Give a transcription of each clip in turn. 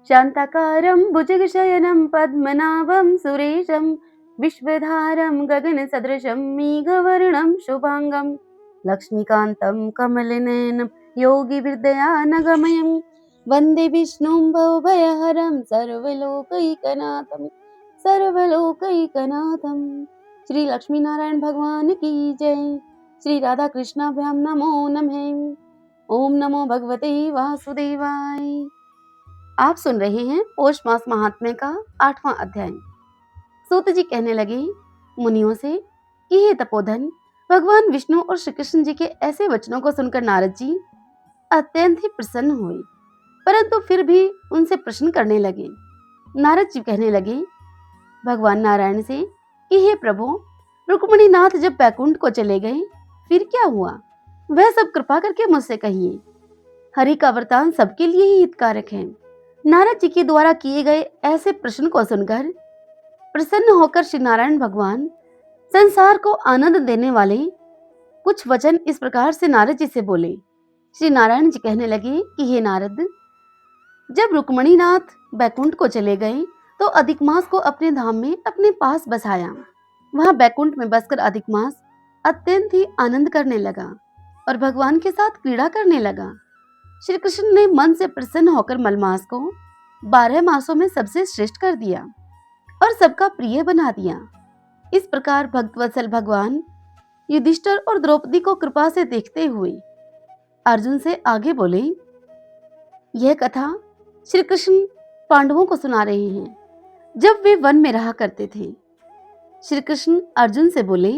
शान्ताकारं भुजगशयनं पद्मनाभं सुरेशं विश्वधारं गगनसदृशं मेघवर्णं शुभांगं लक्ष्मीकान्तं कमलनयनं योगिविद्यानगमयं वन्दे विष्णुं भवभयहरं सर्वलोकैकनाथं श्री लक्ष्मी नारायण भगवान की जय। श्री राधा कृष्णाभ्याम नमो नमः। ओम नमो भगवते वासुदेवाय। आप सुन रहे हैं पौष मास महात्म्य का 8वां अध्याय। सूत जी कहने लगे मुनियों से कि हे तपोधन, भगवान विष्णु और श्री कृष्ण जी के ऐसे वचनों को सुनकर नारद जी अत्यंत ही प्रसन्न हुए, परंतु फिर भी उनसे प्रश्न करने लगे। नारद जी कहने लगे भगवान नारायण से कि हे प्रभु, रुक्मिणी नाथ जब बैकुंठ को चले गए फिर क्या हुआ, वह सब कृपा करके मुझसे कहिए। हरि का वरदान सबके लिए ही हितकारक है। नारद जी के द्वारा किए गए ऐसे प्रश्न को सुनकर प्रसन्न होकर श्री नारायण भगवान संसार को आनंद देने वाले कुछ वचन इस प्रकार से नारद जी से बोले। श्री नारायण जी कहने लगे कि हे नारद, जब रुक्मिणी नाथ बैकुंठ को चले गए तो अधिक मास को अपने धाम में अपने पास बसाया। वहां बैकुंठ में बसकर अधिक मास अत्यंत ही आनंद करने लगा और भगवान के साथ क्रीड़ा करने लगा। श्री कृष्ण ने मन से प्रसन्न होकर मलमास को 12 मासों में सबसे श्रेष्ठ कर दिया और सबका प्रिय बना दिया। इस प्रकार भक्तवत्सल भगवान युधिष्ठिर और द्रौपदी को कृपा से देखते हुए अर्जुन से आगे बोले। यह कथा श्री कृष्ण पांडवों को सुना रहे हैं जब वे वन में रहा करते थे। श्री कृष्ण अर्जुन से बोले,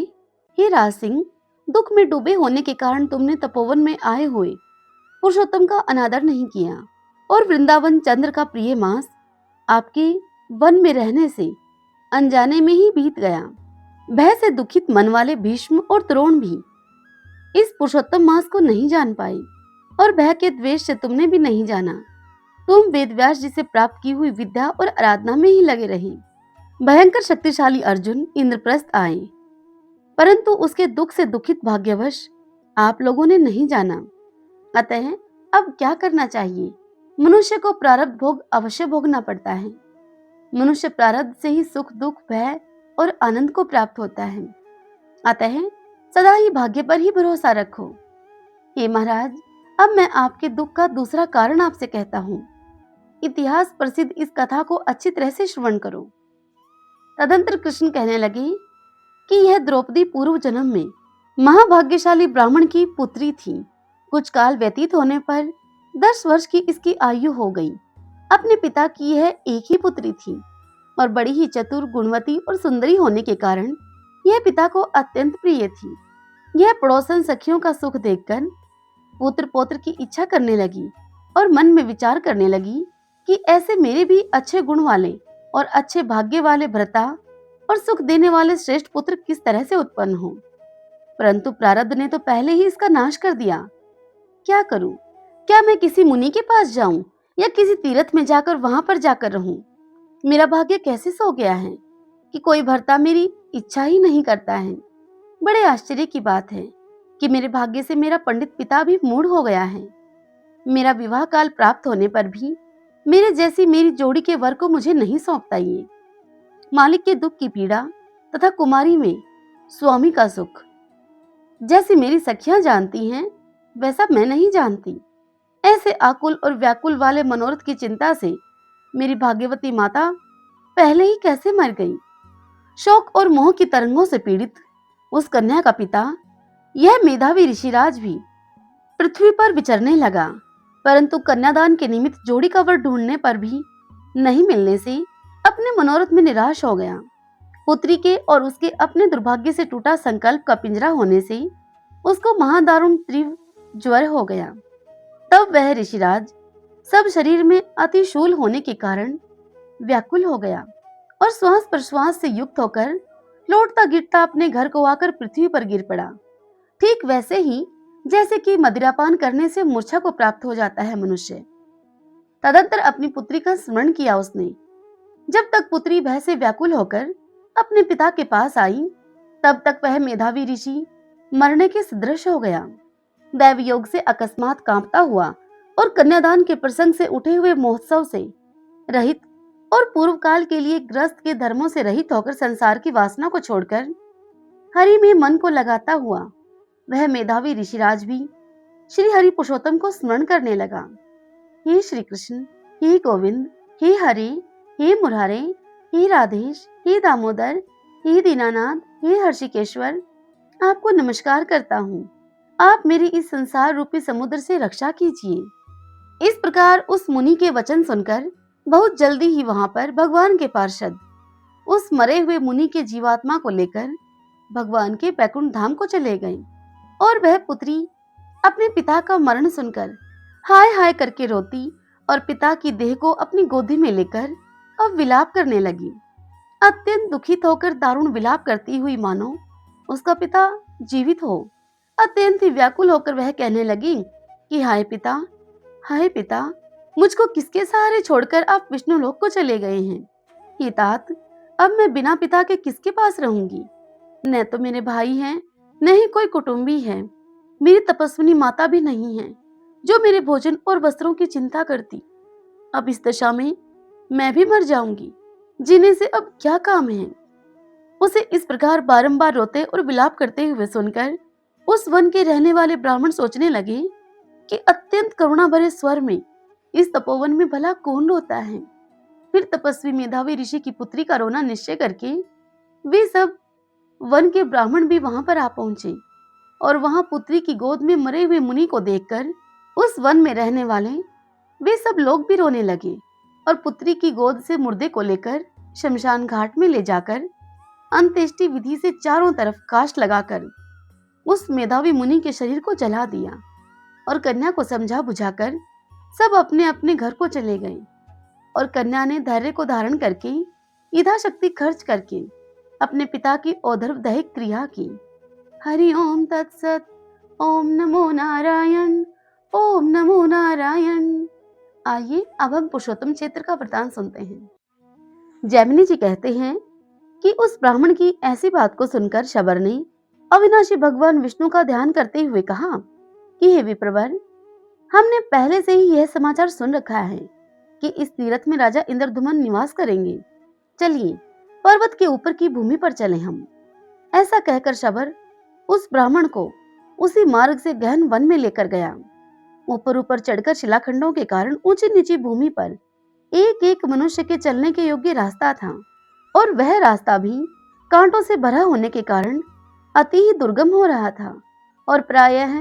हे राज सिंह, दुख में डूबे होने के कारण तुमने तपोवन में आए हुए पुरुषोत्तम का अनादर नहीं किया और वृंदावन चंद्र का प्रिय मास आपके वन में रहने से अनजाने में ही बीत गया। भय से दुखित मन वाले भीष्म और द्रोण भी इस पुरुषोत्तम मास को नहीं जान पाए और भय के द्वेष से तुमने भी नहीं जाना। तुम वेदव्यास जी से प्राप्त की हुई विद्या और आराधना में ही लगे रहे। भयंकर शक्तिशाली अर्जुन इंद्रप्रस्थ आए, परंतु उसके दुख से दुखित भाग्यवश आप लोगों ने नहीं जाना। अतः अब क्या करना चाहिए? मनुष्य को प्रारब्ध भोग अवश्य भोगना पड़ता है। मनुष्य प्रारब्ध से ही सुख, दुख, भय और आनंद को प्राप्त होता है। अतः सदा ही भाग्य पर ही भरोसा रखो। हे महाराज, अब मैं आपके दुख का दूसरा कारण आपसे कहता हूँ। इतिहास प्रसिद्ध इस कथा को अच्छी तरह से श्रवण करो। तदंतर कृष्ण कहने लगे कि यह द्रौपदी पूर्व जन्म में महाभाग्यशाली ब्राह्मण की पुत्री थी। कुछ काल व्यतीत होने पर 10 वर्ष की इसकी आयु हो गई। अपने पिता की यह एक ही पुत्री थी और बड़ी ही चतुर, गुणवती और सुंदरी होने के कारण यह पिता को अत्यंत प्रिय थी। यह पड़ोसन सखियों का सुख देखकर पुत्र पौत्र की इच्छा करने लगी और मन में विचार करने लगी कि ऐसे मेरे भी अच्छे गुण वाले और अच्छे भाग्य वाले भ्राता और सुख देने वाले श्रेष्ठ पुत्र किस तरह से उत्पन्न हो। परंतु प्रारब्ध ने तो पहले ही इसका नाश कर दिया। क्या करूं? क्या मैं किसी मुनि के पास जाऊं या किसी तीर्थ में जाकर वहां पर जाकर रहूं? मेरा भाग्य कैसे सो गया है कि कोई भर्ता मेरी इच्छा ही नहीं करता है। बड़े आश्चर्य की बात है कि मेरे भाग्य से मेरा पंडित पिता भी मूढ़ हो गया है। मेरा विवाह काल प्राप्त होने पर भी मेरे जैसी मेरी जोड़ी के वर को मुझे नहीं सौंपता। ये मालिक के दुख की पीड़ा तथा कुमारी में स्वामी का सुख जैसी मेरी सखियां जानती हैं, वैसा मैं नहीं जानती। ऐसे आकुल और व्याकुल वाले मनोरथ की चिंता से मेरी भाग्यवती माता पहले ही कैसे मर गई। शोक और मोह की तरंगों से पीड़ित उस कन्या का पिता, यह मेधावी ऋषिराज भी पृथ्वी पर विचरने लगा, परंतु कन्यादान के निमित्त जोड़ी का वर ढूंढने पर भी नहीं मिलने से अपने मनोरथ में निराश हो गया। पुत्री के और उसके अपने दुर्भाग्य से टूटा संकल्प का पिंजरा होने से उसको महादारुण तीव्र ज्वर हो गया। तब वह ऋषिराज सब शरीर में अतिशूल होने के कारण व्याकुल हो गया और श्वास प्रश्वास से युक्त होकर लौटता गिरता अपने घर को आकर पृथ्वी पर गिर पड़ा। ठीक वैसे ही जैसे कि मदिरापान करने से मूर्छा को प्राप्त हो जाता है मनुष्य। तदंतर अपनी पुत्री का स्मरण किया उसने। जब तक पुत्री भय से व्याकुल होकर अपने पिता के पास आई, तब तक वह मेधावी ऋषि मरने के सदृश हो गया। दैव योग से अकस्मात कांपता हुआ और कन्यादान के प्रसंग से उठे हुए महोत्सव से रहित और पूर्व काल के लिए ग्रस्त के धर्मों से रहित होकर संसार की वासना को छोड़कर हरि में मन को लगाता हुआ वह मेधावी ऋषिराज भी श्री हरि पुरुषोत्तम को स्मरण करने लगा। हे श्री कृष्ण, हे गोविंद, हे हरि, हे मुरारे, हे राधेश, हे दामोदर, हे दीनानाथ, हे हर्षिकेश्वर, आपको नमस्कार करता हूँ। आप मेरी इस संसार रूपी समुद्र से रक्षा कीजिए। इस प्रकार उस मुनि के वचन सुनकर बहुत जल्दी ही वहां पर भगवान के पार्षद उस मरे हुए मुनि के जीवात्मा को लेकर भगवान के बैकुंठ धाम को चले गए और वह पुत्री अपने पिता का मरण सुनकर हाय हाय करके रोती और पिता की देह को अपनी गोदी में लेकर अब विलाप करने लगी। अत्यंत दुखित होकर दारुण विलाप करती हुई मानो उसका पिता जीवित हो। अत्यंत ही व्याकुल होकर वह कहने लगी कि हाय पिता, मुझको किसके सहारे छोड़कर आप विष्णु लोक को चले गए हैं। हे तात, अब मैं बिना पिता के किसके पास रहूंगी। न तो मेरे भाई हैं, न ही कोई कुटुंबी है। मेरी तपस्विनी माता भी नहीं है जो मेरे भोजन और वस्त्रों की चिंता करती। अब इस दशा में मैं भी मर जाऊंगी, जीने से अब क्या काम है। उसे इस प्रकार बारंबार रोते और विलाप करते हुए सुनकर उस वन के रहने वाले ब्राह्मण सोचने लगे कि अत्यंत करुणा भरे स्वर में इस तपोवन में भला कौन रोता है। फिर तपस्वी मेधावी ऋषि की पुत्री का रोना निश्चय करके वे सब वन के ब्राह्मण भी वहां पर आ पहुंचे और वहां पुत्री की गोद में मरे हुए मुनि को देखकर उस वन में रहने वाले वे सब लोग भी रोने लगे और पुत्री की गोद से मुर्दे को लेकर शमशान घाट में ले जाकर अंत्येष्टि विधि से चारों तरफ काष्ठ लगाकर उस मेधावी मुनि के शरीर को जला दिया और कन्या को समझा बुझाकर सब अपने अपने घर को चले गए। और कन्या ने धैर्य को धारण करके इधा शक्ति खर्च करके अपने पिता की औधर्व दैहिक क्रिया की। हरि ओम तत्सत। ओम नमो नारायण। ओम नमो नारायण। आइए अब हम पुरुषोत्तम क्षेत्र का वृतांत सुनते हैं। जैमिनी जी कहते हैं कि उस ब्राह्मण की ऐसी बात को सुनकर शबर ने अविनाशी भगवान विष्णु का ध्यान करते हुए कहा कि हे विप्रवर, हमने पहले से ही यह समाचार सुन रखा है कि इस तीर्थ में राजा इंद्रद्युम्न निवास करेंगे। चलिए पर्वत के ऊपर की भूमि पर चलें हम। ऐसा कहकर शबर उस ब्राह्मण को उसी मार्ग से गहन वन में लेकर गया। ऊपर ऊपर चढ़कर शिलाखंडों के कारण ऊंची नीची भूमि पर एक एक मनुष्य के चलने के योग्य रास्ता था और वह रास्ता भी कांटों से भरा होने के कारण अति ही दुर्गम हो रहा था और प्रायः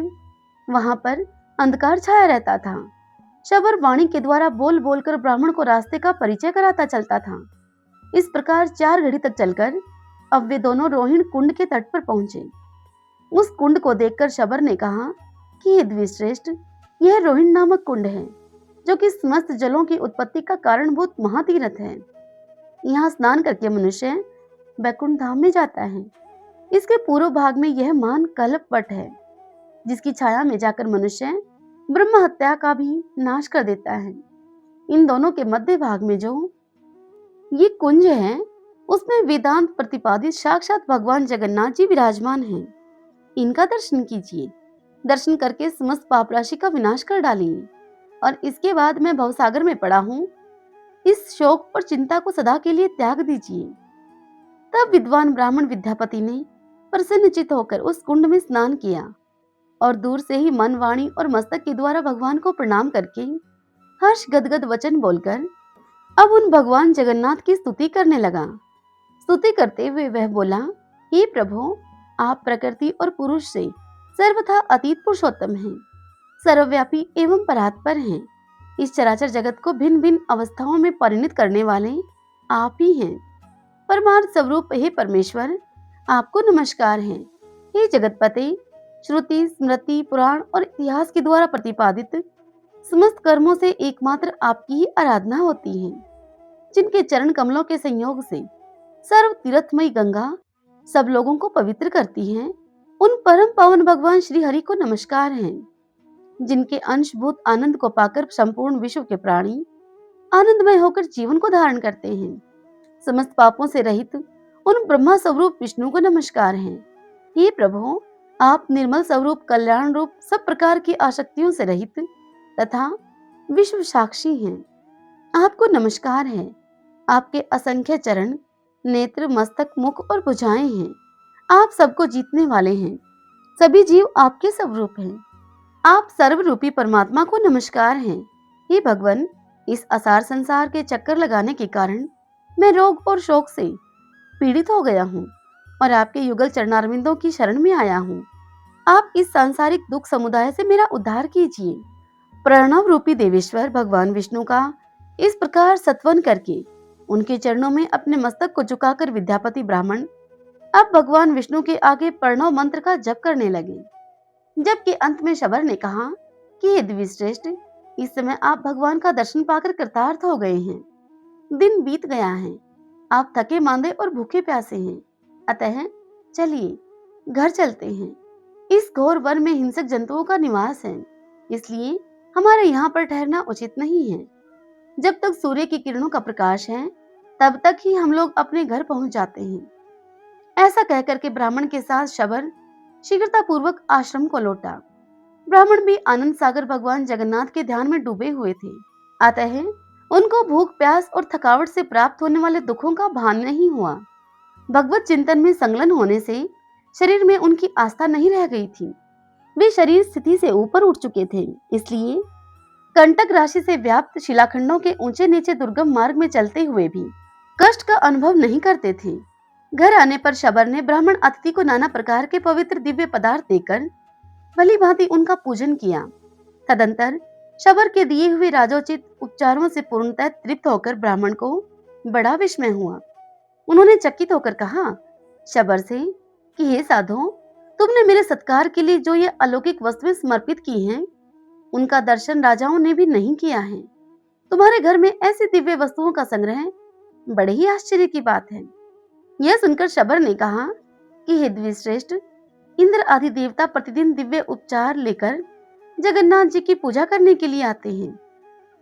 वहां पर अंधकार छाया रहता था। शबर वाणी के द्वारा बोल बोलकर ब्राह्मण को रास्ते का परिचय कराता चलता था। इस प्रकार 4 घड़ी तक चलकर अब वे दोनों रोहिणी कुंड के तट पर पहुंचे। उस कुंड को देखकर शबर ने कहा कि हे द्विश्रेष्ठ, यह रोहिणी नामक कुंड है जो कि समस्त जलों की उत्पत्ति का कारणभूत महातीर्थ है। यहाँ स्नान करके मनुष्य बैकुंठ धाम में जाता है। इसके पूर्व भाग में यह महान कल्प वट है जिसकी छाया में जाकर मनुष्य ब्रह्म हत्या का भी नाश कर देता है। इन दोनों के मध्य भाग में जो ये कुंज है उसमें वेदांत प्रतिपादित साक्षात भगवान जगन्नाथ जी विराजमान हैं। इनका दर्शन कीजिए। दर्शन करके समस्त पाप राशि का विनाश कर डालिए और इसके बाद मैं भवसागर में पड़ा हूँ, इस शोक और चिंता को सदा के लिए त्याग दीजिए। तब विद्वान ब्राह्मण विद्यापति ने प्रसन्नचित होकर उस कुंड में स्नान किया और दूर से ही मन, वाणी और मस्तक के द्वारा भगवान को प्रणाम करके हर्ष गदगद वचन बोलकर अब उन भगवान जगन्नाथ की स्तुति करने लगा। स्तुति करते हुए वह बोला, हे प्रभु, आप प्रकृति और पुरुष से सर्वथा अतीत पुरुषोत्तम हैं, सर्वव्यापी एवं परात्पर हैं। इस चराचर जगत को भिन्न भिन्न अवस्थाओं में परिणित करने वाले आप ही हैं। परमार्थ स्वरूप हे परमेश्वर, आपको नमस्कार है। हे जगतपते, श्रुति, स्मृति, पुराण और इतिहास के द्वारा प्रतिपादित समस्त कर्मों से एकमात्र आपकी ही आराधना होती है। जिनके चरण कमलों के संयोग से सर्व तीर्थमयी गंगा सब लोगों को पवित्र करती है, उन परम पावन भगवान श्री हरि को नमस्कार है। जिनके अंशभूत आनंद को पाकर संपूर्ण विश्व के प्राणी आनंदमय होकर जीवन को धारण करते हैं। समस्त पापों से रहित उन ब्रह्मा स्वरूप विष्णु को नमस्कार है। हे प्रभु, आप निर्मल स्वरूप, कल्याण रूप, सब प्रकार की आसक्तियों से रहित तथा विश्व साक्षी हैं। आपको नमस्कार है। आपके असंख्य चरण, नेत्र, मस्तक, मुख और भुजाएं हैं। आप सबको जीतने वाले हैं। सभी जीव आपके स्वरूप हैं। आप सर्वरूपी परमात्मा को नमस्कार हैं। हे भगवान, इस असार संसार के चक्कर लगाने के कारण मैं रोग और शोक से पीड़ित हो गया हूँ और आपके युगल चरणारविंदों की शरण में आया हूँ। आप इस सांसारिक दुख समुदाय से मेरा उद्धार कीजिए। प्रणव रूपी देवेश्वर भगवान विष्णु का इस प्रकार सत्वन करके उनके चरणों में अपने मस्तक को झुकाकर विद्यापति ब्राह्मण अब भगवान विष्णु के आगे प्रणव मंत्र का जप करने लगे। जबकि अंत में शबर ने कहा कि हे द्विश्रेष्ठ, इस समय आप भगवान का दर्शन पाकर कृतार्थ हो गए हैं। दिन बीत गया है। आप थके मांदे और भूखे प्यासे हैं। अतः चलिए घर चलते हैं। इस घोर वन में हिंसक जंतुओं का निवास है, इसलिए हमारे यहाँ पर ठहरना उचित नहीं है। जब तक सूर्य की किरणों का प्रकाश है तब तक ही हम लोग अपने घर पहुंच जाते हैं। ऐसा कहकर के ब्राह्मण के साथ शबर शीघ्रता पूर्वक आश्रम को लौटा। ब्राह्मण भी आनंद सागर भगवान जगन्नाथ के ध्यान में डूबे हुए थे। अतः उनको भूख, प्यास और थकावट से प्राप्त होने वाले दुखों का भान नहीं हुआ। भगवत चिंतन में संलग्न होने से शरीर में उनकी आस्था नहीं रह गई थी। वे शरीर स्थिति से ऊपर उठ चुके थे, इसलिए कंटक राशि से व्याप्त शिलाखंडों के ऊंचे नीचे दुर्गम मार्ग में चलते हुए भी कष्ट का अनुभव नहीं करते थे। घर आने पर शबर ने ब्राह्मण अतिथि को नाना प्रकार के पवित्र दिव्य पदार्थ देकर भली भांति उनका पूजन किया। तदंतर शबर के दिए हुए राजोचित उपचारों से पूर्णतः तृप्त होकर ब्राह्मण को बड़ा विस्मय हुआ। उन्होंने चकित होकर कहा शबर से कि हे साधो, तुमने मेरे सत्कार के लिए जो ये अलौकिक वस्तुएं समर्पित की हैं, उनका दर्शन राजाओं ने भी नहीं किया है। तुम्हारे घर में ऐसी दिव्य वस्तुओं का संग्रह बड़े ही आश्चर्य की बात है। यह सुनकर शबर ने कहा कि हे द्विश्रेष्ठ, इंद्र आदि देवता प्रतिदिन दिव्य उपचार लेकर जगन्नाथ जी की पूजा करने के लिए आते हैं।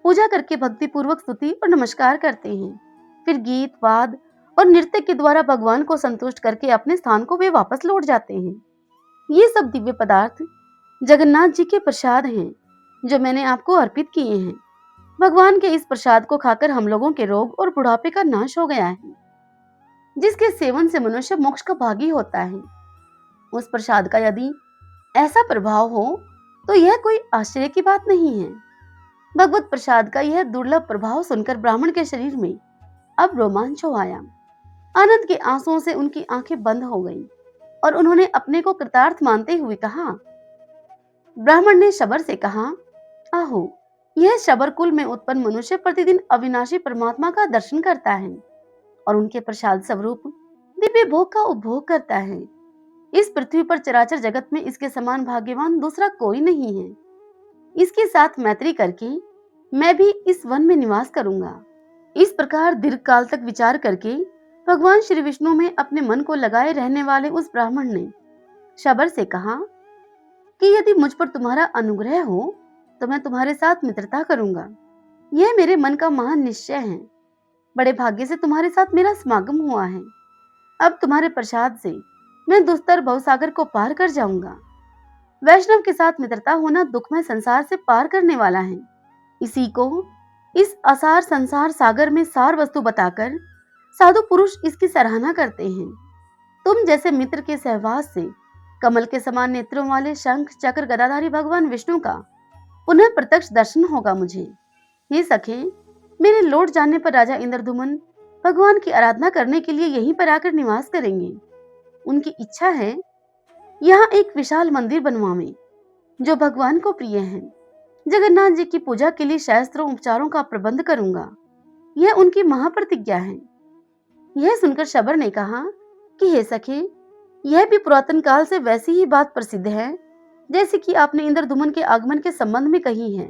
पूजा करके भक्ति पूर्वक स्तुति और नमस्कार करते हैं। फिर गीत, वाद और नृत्य के द्वारा भगवान को संतुष्ट करके अपने स्थान को वे वापस लौट जाते हैं। ये सब दिव्य पदार्थ जगन्नाथ जी के प्रसाद हैं, जो मैंने आपको अर्पित किए हैं। भगवान के इस प्रसाद को खाकर हम लोगों के रोग और बुढ़ापे का नाश हो गया है। जिसके सेवन से मनुष्य मोक्ष का भागी होता है, उस प्रसाद का यदि ऐसा प्रभाव हो तो यह कोई आश्चर्य की बात नहीं है। भगवत प्रसाद का यह दुर्लभ प्रभाव सुनकर ब्राह्मण के शरीर में अब रोमांच हो आया। आनंद के आंसुओं से उनकी आंखें बंद हो गईं और उन्होंने अपने को कृतार्थ मानते हुए कहा। ब्राह्मण ने शबर से कहा, आहो, यह शबर कुल में उत्पन्न मनुष्य प्रतिदिन अविनाशी परमात्मा का दर्शन करता है और उनके प्रसाद स्वरूप दिव्य भोग का उपभोग करता है। इस पृथ्वी पर चराचर जगत में इसके समान भाग्यवान दूसरा कोई नहीं है। इसके साथ मैत्री करके मैं भी इस वन में निवास करूंगा। इस प्रकार दीर्घ काल तक विचार करके भगवान श्री विष्णु में अपने मन को लगाए रहने वाले उस ब्राह्मण ने शबर से कहा कि यदि मुझ पर तुम्हारा अनुग्रह हो तो मैं तुम्हारे साथ मित्रता करूंगा। यह मेरे मन का महान निश्चय है। बड़े भाग्य से तुम्हारे साथ मेरा समागम हुआ है। अब तुम्हारे प्रसाद से मैं दुस्तर भवसागर को पार कर जाऊंगा। वैष्णव के साथ मित्रता होना दुखमय संसार से पार करने वाला है। इसी को इस असार संसार सागर में सार वस्तु बताकर साधु पुरुष इसकी सराहना करते हैं। तुम जैसे मित्र के सहवास से कमल के समान नेत्रों वाले शंख चक्र गदाधारी भगवान विष्णु का पुनः प्रत्यक्ष दर्शन होगा मुझे। हे सखे, मेरे लौट जाने पर राजा इंद्रधुमन भगवान की आराधना करने के लिए यहीं पर आकर निवास करेंगे। उनकी इच्छा है यहाँ एक विशाल मंदिर बनवावें जो भगवान को प्रिय है। जगन्नाथ जी की पूजा के लिए शास्त्रों उपचारों का प्रबंध करूंगा। यह उनकी महाप्रतिज्ञा है। यह सुनकर शबर ने कहा कि हे सखे, यह भी पुरातन काल से वैसी ही बात प्रसिद्ध है जैसे कि आपने इंद्रधुमन के आगमन के संबंध में कही है।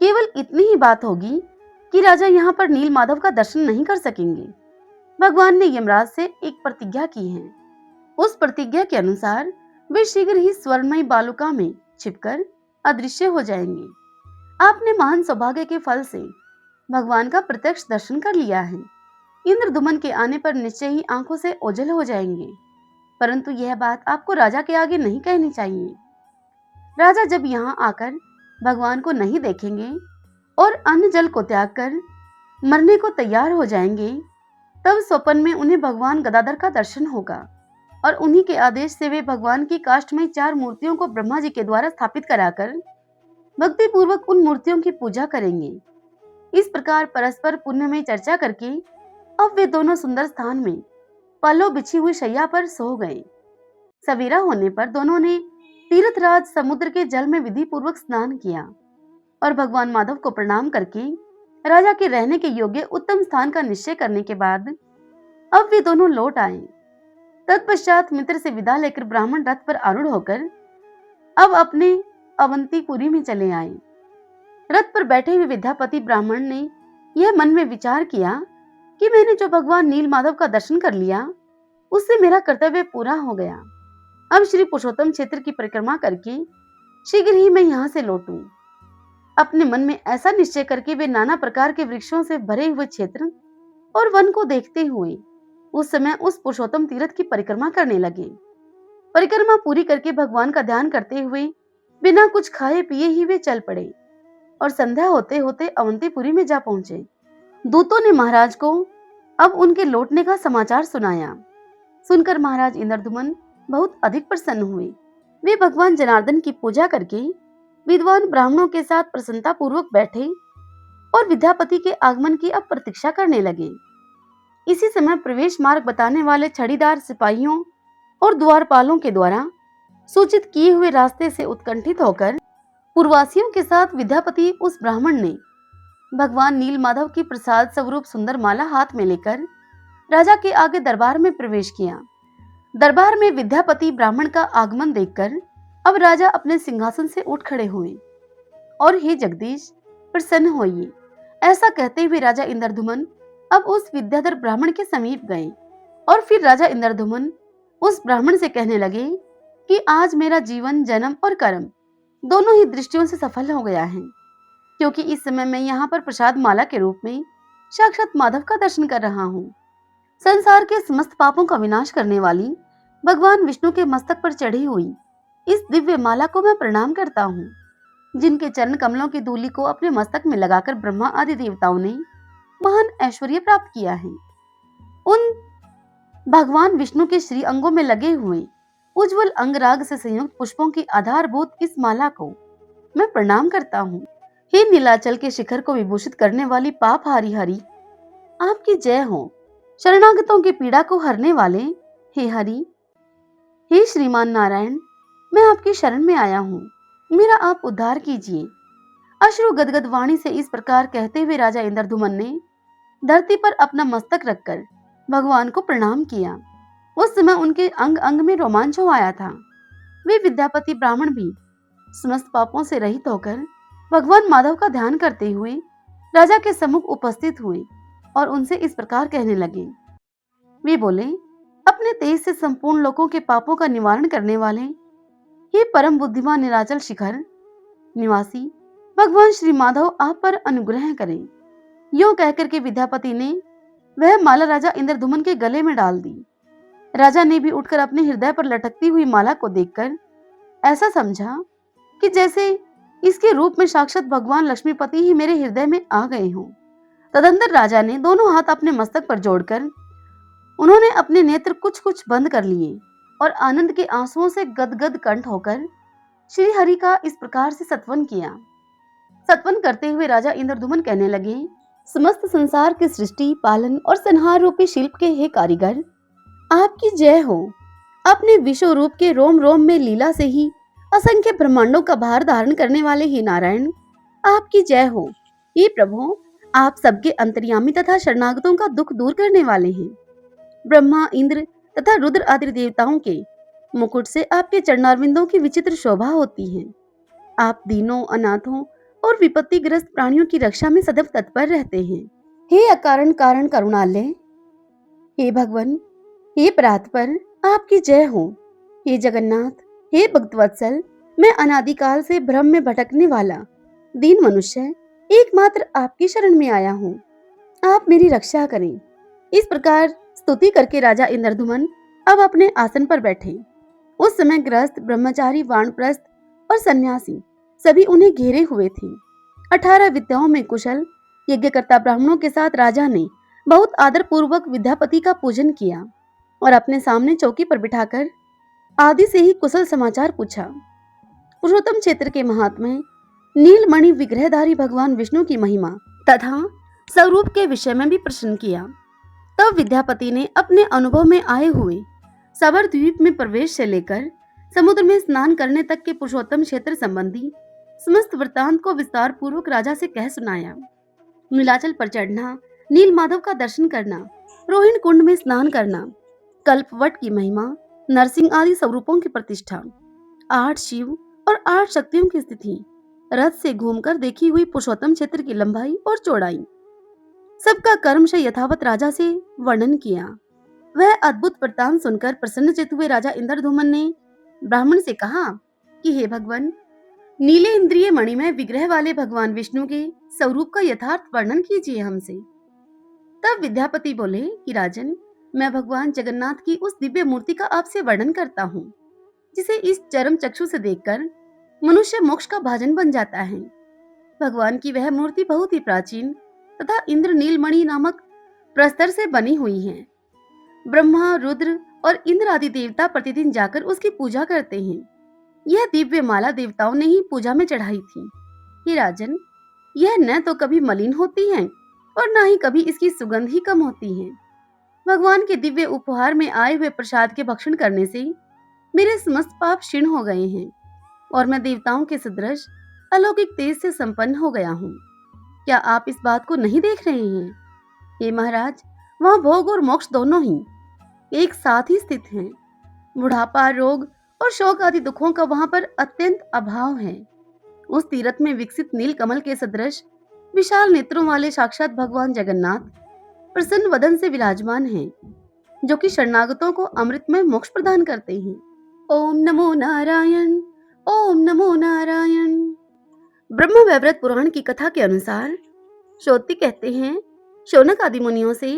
केवल इतनी ही बात होगी कि राजा यहाँ पर नील माधव का दर्शन नहीं कर सकेंगे। भगवान ने यमराज से एक प्रतिज्ञा की है। उस प्रतिज्ञा के अनुसार वे शीघ्र ही स्वर्णमयी बालुका में छिपकर अदृश्य हो जाएंगे। आपने महान सौभाग्य के फल से भगवान का प्रत्यक्ष दर्शन कर लिया है। इंद्रधुमन के आने पर निश्चय ही आंखों से ओझल हो जाएंगे, परंतु यह बात आपको राजा के आगे नहीं कहनी चाहिए। राजा जब यहाँ आकर भगवान को नहीं देखेंगे और अन्न जल को त्याग कर मरने को तैयार हो जाएंगे, तब स्वप्न में उन्हें भगवान गदाधर का दर्शन होगा और उन्हीं के आदेश से वे भगवान की काष्ठ में 4 मूर्तियों को ब्रह्मा जी के द्वारा स्थापित कराकर भक्ति पूर्वक उन मूर्तियों की पूजा करेंगे। इस प्रकार परस्पर पुण्य में चर्चा करके अब वे दोनों सुंदर स्थान में पल्लव बिछी हुई शैया पर सो गए। सवेरा होने पर दोनों ने तीर्थराज समुद्र के जल में विधि पूर्वक स्नान किया और भगवान माधव को प्रणाम करके राजा के रहने के योग्य उत्तम स्थान का निश्चय करने के बाद अब वे दोनों लौट आए। तत्पश्चात मित्र से विदा लेकर ब्राह्मण रथ पर आरूढ़ होकर अब अपने अवंतीपुरी में चले आए। रथ पर बैठे हुए विद्यापति ब्राह्मण ने यह मन में विचार किया कि मैंने जो भगवान नील माधव का दर्शन कर लिया, उससे मेरा कर्तव्य पूरा हो गया। अब श्री पुरुषोत्तम क्षेत्र की परिक्रमा करके शीघ्र ही मैं यहाँ से लौटूं। अपने मन में ऐसा निश्चय करके वे नाना प्रकार के वृक्षों से भरे हुए क्षेत्र और वन को देखते हुए उस समय उस पुरुषोत्तम तीर्थ की परिक्रमा करने लगे। परिक्रमा पूरी करके भगवान का ध्यान करते हुए बिना कुछ खाए पिए ही वे चल पड़े और संध्या होते होते अवंतीपुरी में जा पहुंचे। दूतों ने महाराज को अब उनके लौटने का समाचार सुनाया। सुनकर महाराज इंद्रद्युम्न बहुत अधिक प्रसन्न हुए। वे भगवान जनार्दन की पूजा करके विद्वान ब्राह्मणों के साथ प्रसन्नता पूर्वक बैठे और विद्यापति के आगमन की अब प्रतीक्षा करने लगे। इसी समय प्रवेश मार्ग बताने वाले छड़ीदार सिपाहियों और द्वारपालों के द्वारा सूचित किए हुए रास्ते से उत्कंठित होकर पूर्ववासियों के साथ विद्यापति उस ब्राह्मण ने भगवान नील माधव की प्रसाद स्वरूप सुंदर माला हाथ में लेकर राजा के आगे दरबार में प्रवेश किया। दरबार में विद्यापति ब्राह्मण का आगमन देखकर अब राजा अपने सिंहासन से उठ खड़े हुए और हे जगदीश प्रसन्न होइए, ऐसा कहते हुए राजा इंद्रद्युम्न अब उस विद्याधर ब्राह्मण के समीप गए और फिर राजा इंद्रद्युम्न उस ब्राह्मण से कहने लगे कि आज मेरा जीवन, जन्म और कर्म दोनों ही दृष्टियों से सफल हो गया है, क्योंकि इस समय मैं यहाँ पर प्रसाद माला के रूप में साक्षात माधव का दर्शन कर रहा हूँ। संसार के समस्त पापों का विनाश करने वाली भगवान विष्णु के मस्तक पर चढ़ी हुई इस दिव्य माला को मैं प्रणाम करता हूँ, जिनके चरण कमलों की धूलि को अपने मस्तक में लगाकर ब्रह्मा आदि देवताओं ने महान ऐश्वर्य प्राप्त किया है। उन भगवान विष्णु के श्री अंगों में लगे हुए उज्जवल अंगराग से संयुक्त पुष्पों की आधारभूत इस माला को मैं प्रणाम करता हूँ। हे नीलाचल के शिखर को विभूषित करने वाली पाप हारी हरि, आपकी जय हो। शरणागतों की पीड़ा को हरने वाले हे हरि, हे श्रीमान नारायण, मैं आपकी शरण में आया हूँ, मेरा आप उद्धार कीजिए। अश्रु गदगद वाणी से इस प्रकार कहते हुए राजा इंद्रद्युम्न ने धरती पर अपना मस्तक रखकर भगवान को प्रणाम किया। उस समय उनके अंग अंग में रोमांच हो आया था। वे विद्यापति ब्राह्मण भी समस्त पापों से रहित होकर भगवान माधव का ध्यान करते हुए राजा के सम्मुख उपस्थित हुए और उनसे इस प्रकार कहने लगे। वे बोले, अपने तेज से संपूर्ण लोगों के पापों का निवारण करने वाले हे परम बुद्धिमान नीलाचल शिखर निवासी भगवान श्री माधव आप पर अनुग्रह करें। यूं कहकर के विद्यापति ने वह माला राजा इंद्रद्युम्न के गले में डाल दी। राजा ने भी उठकर अपने हृदय पर लटकती हुई माला को देखकर ऐसा समझा कि जैसे इसके रूप में साक्षात भगवान लक्ष्मीपति ही मेरे हृदय में आ गए हों। तदंतर राजा ने दोनों हाथ अपने मस्तक पर जोड़कर उन्होंने अपने नेत्र कुछ कुछ बंद कर लिए और आनंद के आंसुओं से गदगद कंठ होकर श्री हरि का इस प्रकार से सत्वन किया। सत्वन करते हुए राजा इंद्रद्युम्न कहने लगे, समस्त संसार के सृष्टि, पालन और संहार रूपी शिल्प के हे कारीगर, आपकी जय हो। अपने विश्व रूप के रोम रोम में लीला से ही असंख्य ब्रह्मांडों का भार धारण करने वाले ही नारायण, आपकी जय हो। हे प्रभु, आप सबके अंतर्यामी तथा शरणागतों का दुख दूर करने वाले हैं। ब्रह्मा, इंद्र तथा रुद्र आदि देवताओं के मुकुट से आपके चरणारविंदों की विचित्र शोभा होती है। आप दीनों, अनाथों और विपत्तिग्रस्त प्राणियों की रक्षा में सदैव तत्पर रहते हैं। हे अकारण कारण करुणालय, हे भगवान, हे परात्पर, आपकी जय हो। हे जगन्नाथ, हे भक्तवत्सल, मैं अनादिकाल से भ्रम में भटकने वाला दीन मनुष्य एकमात्र आपकी शरण में आया हूँ, आप मेरी रक्षा करें। इस प्रकार स्तुति करके राजा इंद्रद्युम्न अब अपने आसन पर बैठे। उस समय गृहस्थ, ब्रह्मचारी, वानप्रस्थ और सन्यासी सभी उन्हें घेरे हुए थे। 18 विद्याओं में कुशल यज्ञकर्ता ब्राह्मणों के साथ राजा ने बहुत आदर पूर्वक विद्यापति का पूजन किया और अपने सामने चौकी पर बिठाकर आदि से ही कुशल समाचार पूछा। पुरुषोत्तम क्षेत्र के महात्म्य, नीलमणि विग्रहधारी भगवान विष्णु की महिमा तथा स्वरूप के विषय में भी प्रश्न किया। तब विद्यापति ने अपने अनुभव में आए हुए सबर द्वीप में प्रवेश से लेकर समुद्र में स्नान करने तक के पुरुषोत्तम क्षेत्र संबंधी समस्त वृत्तांत को विस्तार पूर्वक राजा से कह सुनाया। नीलाचल पर चढ़ना, नील माधव का दर्शन करना, रोहिणी कुंड में स्नान करना, कल्पवट की महिमा, नरसिंह आदि स्वरूपों की प्रतिष्ठा, 8 शिव और 8 शक्तियों की स्थिति, रथ से घूमकर देखी हुई पुरुषोत्तम क्षेत्र की लंबाई और चौड़ाई, सबका कर्मशः यथावत राजा से वर्णन किया। वह अद्भुत वृत्तांत सुनकर प्रसन्नचित्त हुए राजा इंद्रधूमन ने ब्राह्मण से कहा कि हे भगवान, नीले इंद्रिय मणिमय विग्रह वाले भगवान विष्णु के स्वरूप का यथार्थ वर्णन कीजिए हमसे। तब विद्यापति बोले कि राजन, मैं भगवान जगन्नाथ की उस दिव्य मूर्ति का आपसे वर्णन करता हूँ, जिसे इस चरम चक्षु से देखकर मनुष्य मोक्ष का भाजन बन जाता है। भगवान की वह मूर्ति बहुत ही प्राचीन तथा इंद्र नीलमणि नामक प्रस्तर से बनी हुई है। ब्रह्मा, रुद्र और इंद्र आदि देवता प्रतिदिन जाकर उसकी पूजा करते हैं। यह दिव्य माला देवताओं ने ही पूजा में चढ़ाई थी। हे राजन, यह न तो कभी मलिन होती है और न ही कभी इसकी सुगंध ही कम होती है। भगवान के दिव्य उपहार में आए हुए प्रसाद के भक्षण करने से मेरे समस्त पाप क्षीण हो गए हैं और मैं देवताओं के सदृश अलौकिक तेज से संपन्न हो गया हूँ। क्या आप इस बात को नहीं देख रहे हैं? हे महाराज, वहाँ भोग और मोक्ष दोनों ही एक साथ ही स्थित हैं। बुढ़ापा, रोग और शोक आदि दुखों का वहां पर अत्यंत अभाव है। उस तीर्थ में विकसित नील कमल के सदृश विशाल नेत्रों वाले साक्षात भगवान जगन्नाथ प्रसन्न वदन से विराजमान हैं, जो कि शरणागतों को अमृतमय मोक्ष प्रदान करते हैं। ओम नमो नारायण, ओम नमो नारायण। ब्रह्म वैवर्त पुराण की कथा के अनुसार श्रोति कहते हैं शौनक आदि मुनियों से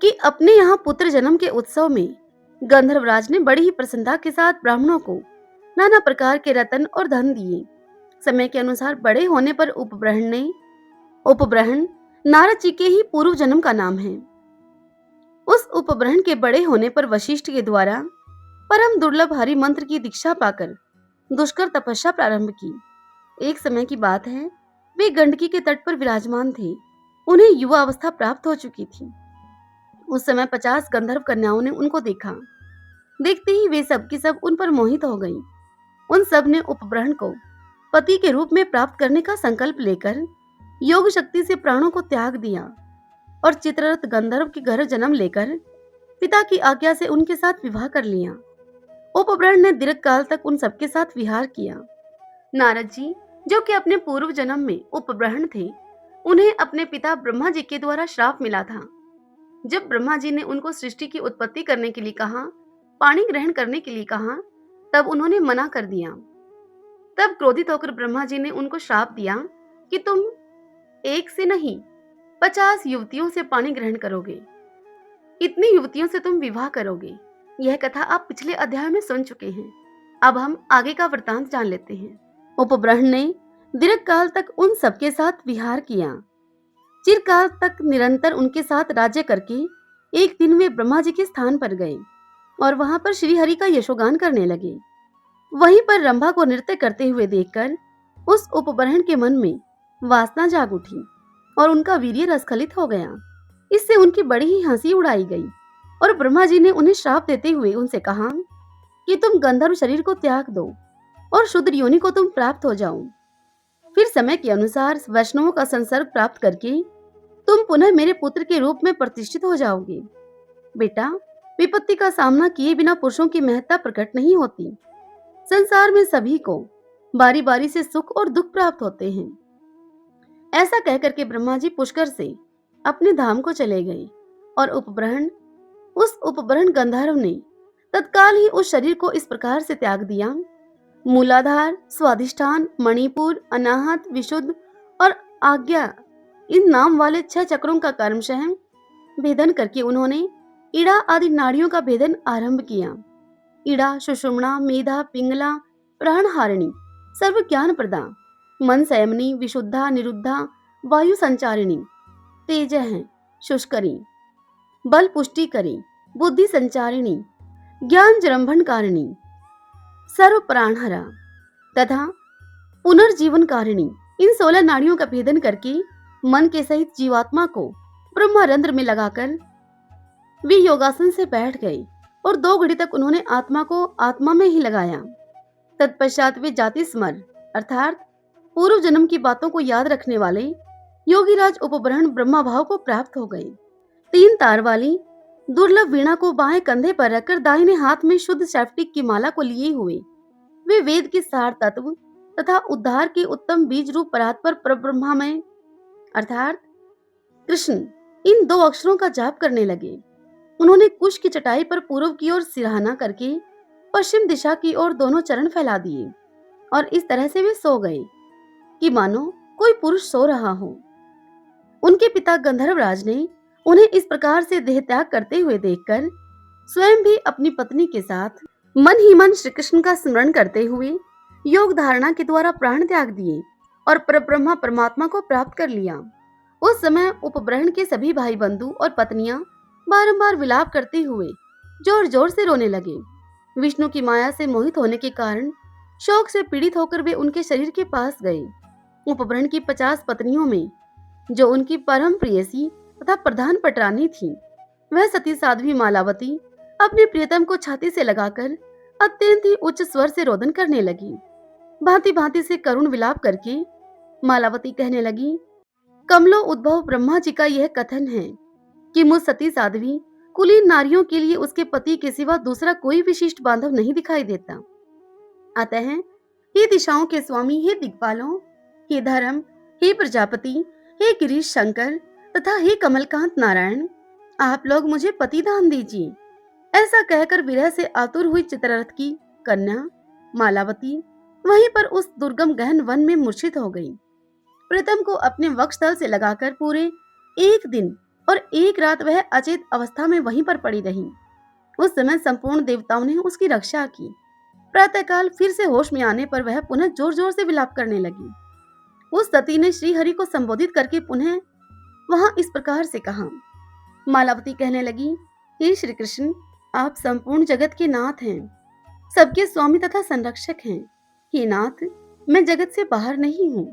कि अपने यहाँ पुत्र जन्म के उत्सव में गंधर्वराज ने बड़ी ही प्रसन्नता के साथ ब्राह्मणों को नाना प्रकार के रत्न और धन दिए। समय के अनुसार बड़े होने पर उपब्रहण नारद जी के ही पूर्व जन्म का नाम है। उस उपब्रहण के बड़े होने पर वशिष्ठ के द्वारा परम दुर्लभ हरि मंत्र की दीक्षा पाकर दुष्कर तपस्या प्रारंभ की। एक समय की बात है, वे गंडकी के तट पर विराजमान थे। उन्हें युवा अवस्था प्राप्त हो चुकी थी। उस समय 50 गंधर्व कन्याओं ने उनको देखा। देखते ही वे सब की सब उन पर मोहित हो गईं। उन सब ने उपब्रहण को पति के रूप में प्राप्त करने का संकल्प लेकर योग शक्ति से प्राणों को त्याग दिया और चित्ररथ गंधर्व के घर जन्म लेकर पिता की आज्ञा से उनके साथ विवाह कर लिया। उपब्रहण ने दीर्घ काल तक उन सबके साथ विहार किया। नारद जी, जो कि अपने पूर्व जन्म में उपब्रहण थे, उन्हें अपने पिता ब्रह्मा जी के द्वारा श्राप मिला था। जब ब्रह्मा जी ने उनको सृष्टि की उत्पत्ति करने के लिए कहा, पानी ग्रहण करने के लिए कहा, तब उन्होंने मना कर दिया। तब क्रोधित होकर ब्रह्मा जी ने उनको श्राप दिया कि तुम एक से नहीं 50 युवतियों से पानी ग्रहण करोगे, इतनी युवतियों से तुम विवाह करोगे। यह कथा आप पिछले अध्याय में सुन चुके हैं। अब हम आगे का वृतांत जान लेते हैं। उपब्रहण ने दीर्घ काल तक उन सबके साथ विहार किया। चिरकाल तक निरंतर उनके साथ राज्य करके एक दिन वे ब्रह्मा जी के स्थान पर गए और वहां पर श्री हरि का यशोगान करने लगे। वहीं पर रंभा को नृत्य करते हुए देखकर उस उपब्रहण के मन में वासना जाग उठी और उनका वीर्य रसखलित हो गया। इससे उनकी बड़ी ही हंसी उड़ाई गई और ब्रह्मा जी ने उन्हें श्राप देते हुए उनसे कहा कि तुम गंधर्व शरीर को त्याग दो और शुद्र योनि को तुम प्राप्त हो जाओ। फिर समय के अनुसार वैष्णवों का संसर्ग प्राप्त करके तुम पुनः मेरे पुत्र के रूप में प्रतिष्ठित हो जाओगे। बेटा, विपत्ति का सामना किए बिना पुरुषों की महत्ता प्रकट नहीं होती। संसार में सभी को बारी बारी से सुख और दुख प्राप्त होते हैं। ऐसा कहकर के ब्रह्मा जी पुष्कर से अपने धाम को चले गए और उस उपब्रहण गंधर्व ने तत्काल ही उस शरीर को इस प्रकार से त्याग दिया। मूलाधार, स्वाधिष्ठान, मणिपुर, अनाहत, विशुद्ध और आज्ञा, इन नाम वाले 6 चक्रों का कर्मशः भेदन करके उन्होंने इड़ा आदि नाड़ियों का भेदन आरंभ किया। इड़ा, सुषुम्ना, मेधा, पिंगला, प्राणहारिणी, सर्व ज्ञान प्रदा, मन संयमनी, विशुद्धा, निरुद्धा, वायु संचारिणी, तेज है, शुष्करी, बल पुष्टि करी, बुद्धि संचारिणी, ज्ञान जृंभण कारिणी, सर्व प्राणहरा तथा पुनर्जीवन कारिणी। इन 16 नाड़ियों का भेदन करके मन के सहित जीवात्मा को ब्रह्मरंध्र में लगाकर वे योगासन से बैठ गए और 2 घड़ी तक उन्होंने आत्मा को आत्मा में ही लगाया। तत्पश्चात वे जाति स्मर अर्थात पूर्व जन्म की बातों को याद रखने वाले योगीराज उपब्रह्मण ब्रह्मा भाव को प्राप्त हो गए। 3 तार वाली दुर्लभ वीणा को बाएं कंधे पर रखकर दाहिने हाथ में शुद्ध शैफ्टिक की माला को लिए हुए वे वेद के सार तत्व तथा उद्धार के उत्तम बीज रूप परात्पर परब्रह्मा में अर्थात कृष्ण इन 2 अक्षरों का जाप करने लगे। उन्होंने कुश की चटाई पर पूर्व की ओर सिरहाना करके पश्चिम दिशा की ओर दोनों चरण फैला दिए और इस तरह से वे सो गए कि मानो कोई पुरुष सो रहा हो। उनके पिता गंधर्वराज ने उन्हें इस प्रकार से देह त्याग करते हुए देखकर स्वयं भी अपनी पत्नी के साथ मन ही मन श्री कृष्ण का स्मरण करते हुए योग धारणा के द्वारा प्राण त्याग दिए और परब्रह्मा परमात्मा को प्राप्त कर लिया। उस समय उपब्रह्मण के सभी भाई बंधु और पत्नियां बारंबार विलाप करते हुए जोर जोर से रोने लगे। विष्णु की माया से मोहित होने के कारण शोक से पीड़ित होकर वे उनके शरीर के पास गए। उपब्रह्मण की 50 पत्नियों में जो उनकी परम प्रियसी तथा प्रधान पटरानी थी, वह सती साध्वी मालावती अपने प्रियतम को छाती से लगाकर अत्यंत ही उच्च स्वर से रोदन करने लगी। भांति भांति से करुण विलाप करके मालावती कहने लगी, कमलो उद्भव ब्रह्मा जी का यह कथन है कि मुझ सती साध्वी कुलीन नारियों के लिए उसके पति के सिवा दूसरा कोई विशिष्ट बांधव नहीं दिखाई देता। अतः हे दिशाओं के स्वामी, हे दिक्पालों, हे धर्म, हे प्रजापति, हे गिरीश शंकर तथा हे कमलकांत नारायण, आप लोग मुझे पति दान दीजिए। ऐसा कहकर विरह से आतुर हुई चित्ररथ की कन्या मालावती वहीं पर उस दुर्गम गहन वन में मूर्छित हो गई। प्रीतम को अपने वक्षस्थल से लगाकर पूरे 1 दिन और 1 रात वह अचेत अवस्था में वहीं पर पड़ी रही। उस समय संपूर्ण देवताओं ने उसकी रक्षा की। प्रातःकाल फिर से होश में आने पर वह पुनः जोर जोर से विलाप करने लगी। उस सती ने श्री हरि को संबोधित करके पुनः वहां इस प्रकार से कहा। मालावती कहने लगी, हे श्री कृष्ण, आप संपूर्ण जगत के नाथ हैं, सबके स्वामी तथा संरक्षक हैं। हे नाथ, मैं जगत से बाहर नहीं हूँ।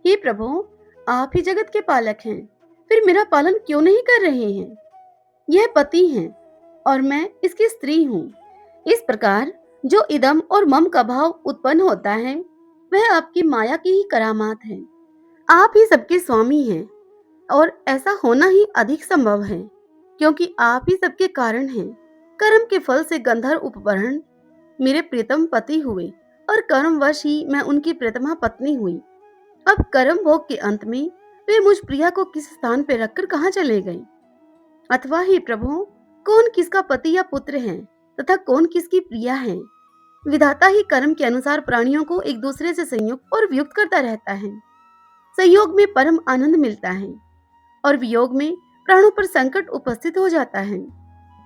हे प्रभु, आप ही जगत के पालक हैं, फिर मेरा पालन क्यों नहीं कर रहे हैं? यह पति है और मैं इसकी स्त्री हूँ। इस प्रकार जो इदम और मम का भाव उत्पन्न होता है वह आपकी माया की ही करामात है। आप ही सबके स्वामी हैं और ऐसा होना ही अधिक संभव है क्योंकि आप ही सबके कारण हैं। कर्म के फल से गंधर्व उपब्रह्मण मेरे प्रियतम पति हुए और कर्मवश ही मैं उनकी प्रियतमा पत्नी हुई। अब कर्म भोग के अंत में वे मुझ प्रिया को किस स्थान पर रखकर कहाँ चले गए? अथवा हे प्रभु, कौन किसका पति या पुत्र है तथा कौन किसकी प्रिया है? विधाता ही कर्म के अनुसार प्राणियों को एक दूसरे से संयुक्त और वियुक्त करता रहता है। संयोग में परम आनंद मिलता है और वियोग में प्राणों पर संकट उपस्थित हो जाता है।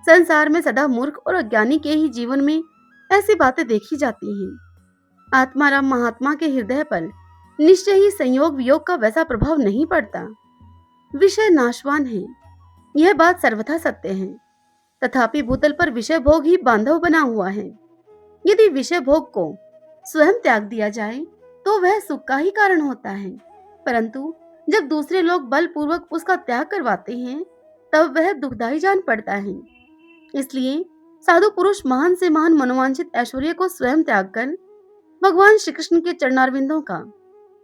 संसार में सदा मूर्ख और अज्ञानी के ही जीवन में ऐसी बातें देखी जाती हैं। आत्माराम महात्मा के हृदय पर निश्चय ही संयोग वियोग का वैसा प्रभाव नहीं पड़ता। विषय नाशवान है, यह बात सर्वथा सत्य है। तथापि भूतल पर विषय भोग ही बांधव बना हुआ है। यदि विषय भोग को स्वयं त्याग दिया जाए तो वह सुख का ही कारण होता है, परंतु जब दूसरे लोग बलपूर्वक उसका त्याग करवाते हैं तब वह दुखदायी जान पड़ता है। इसलिए साधु पुरुष महान से महान मनोवांछित ऐश्वर्य को स्वयं त्याग कर भगवान श्री कृष्ण के चरणारविंदों का,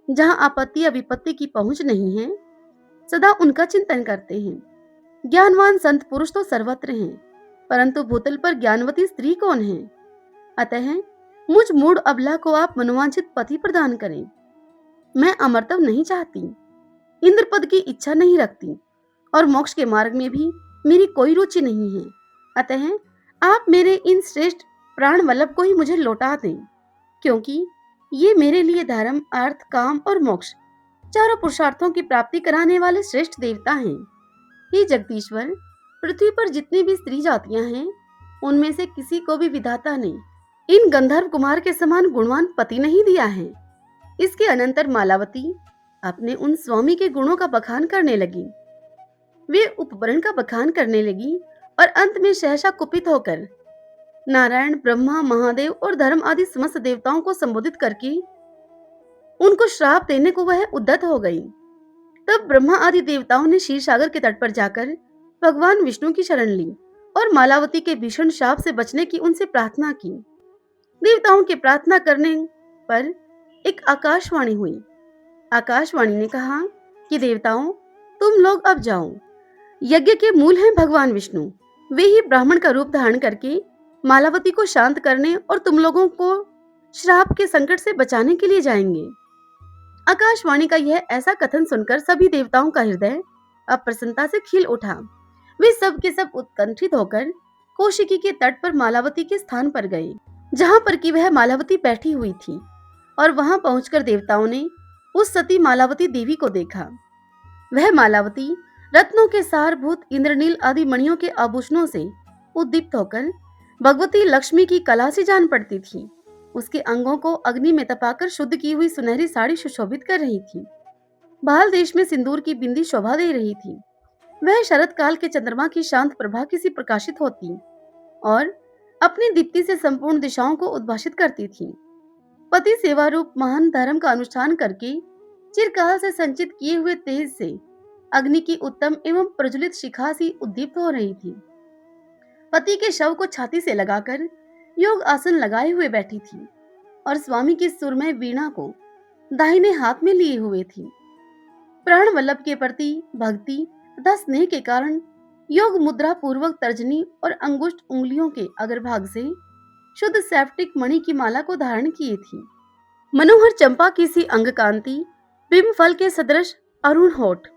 जहाँ आपत्ति या विपत्ति की पहुंच नहीं है, सदा उनका चिंतन करते हैं। ज्ञानवान संत पुरुष तो सर्वत्र हैं, परंतु भूतल पर ज्ञानवती स्त्री कौन है? अतः मुझ मूढ़ अबला को आप मनोवांछित पति प्रदान करें। मैं अमरत्व नहीं चाहती, इंद्र पद की इच्छा नहीं रखती और मोक्ष के मार्ग में भी मेरी कोई रुचि नहीं है। अतः आप मेरे इन श्रेष्ठ प्राण वल्लभ को ही मुझे लौटा दें, क्योंकि ये मेरे लिए धर्म, अर्थ, काम और मोक्ष चारों पुरुषार्थों की प्राप्ति कराने वाले श्रेष्ठ देवता हैं। हे जगदीश्वर, पृथ्वी पर जितनी भी स्त्री जातियां हैं उनमें से किसी को भी विधाता ने इन गंधर्व कुमार के समान गुणवान पति नहीं दिया है। इसके अनंतर मालावती अपने उन स्वामी के गुणों का बखान करने लगी। वे उपवरण का बखान करने लगी और अंत में सहसा कुपित होकर नारायण, ब्रह्मा, महादेव और धर्म आदि समस्त देवताओं को संबोधित करके उनको श्राप देने को वह उद्यत हो गई। तब ब्रह्मा आदि देवताओं ने क्षीर सागर के तट पर जाकर भगवान विष्णु की शरण ली और मालावती के भीषण शाप से बचने की उनसे प्रार्थना की। देवताओं के प्रार्थना करने पर एक आकाशवाणी हुई। आकाशवाणी ने कहा कि देवताओं, तुम लोग अब जाओ। यज्ञ के मूल हैं भगवान विष्णु। वे ही ब्राह्मण का रूप धारण करके मालावती को शांत करने और तुम लोगों को श्राप के संकट से बचाने के लिए जाएंगे। आकाशवाणी का यह ऐसा कथन सुनकर सभी देवताओं का हृदय अब प्रसन्नता से खिल उठा। वे सब के सब उत्कंठित होकर कौशिकी के तट पर मालावती के स्थान पर गए, जहां पर कि वह मालावती बैठी हुई थी, और वहां पहुंचकर देवताओं ने उस सती मालावती देवी को देखा। वह मालावती रत्नों के सारभूत इंद्रनील आदि मणियों के आभूषणों से उद्दीप्त होकर भगवती लक्ष्मी की कला से जान पड़ती थी। उसके अंगों को अग्नि में तपाकर शुद्ध की हुई सुनहरी साड़ी सुशोभित कर रही थी। बाल देश में सिंदूर की बिंदी शोभा दे रही थी। वह शरद काल के चंद्रमा की शांत प्रभा की सी प्रकाशित होती और अपनी दीप्ति से संपूर्ण दिशाओं को उद्भाषित करती थी। पति सेवा रूप महान धर्म का अनुष्ठान करके चिरकाल से संचित किए हुए तेज से अग्नि की उत्तम एवं प्रज्वलित शिखा सी उद्दीप्त हो रही थी। पति के शव को छाती से लगाकर योग आसन लगाए हुए बैठी थी और स्वामी की सुरमय वीणा को दाहिने हाथ में लिए हुए थी। प्राण वल्लभ के प्रति भक्ति तथा स्नेह के कारण योग मुद्रा पूर्वक तर्जनी और अंगुष्ठ उंगलियों के अग्रभाग से शुद्ध सैप्टिक मणि की माला को धारण किए थी। मनोहर चंपा की सी अंग कांति, बिंब फल के सदृश अरुण होठ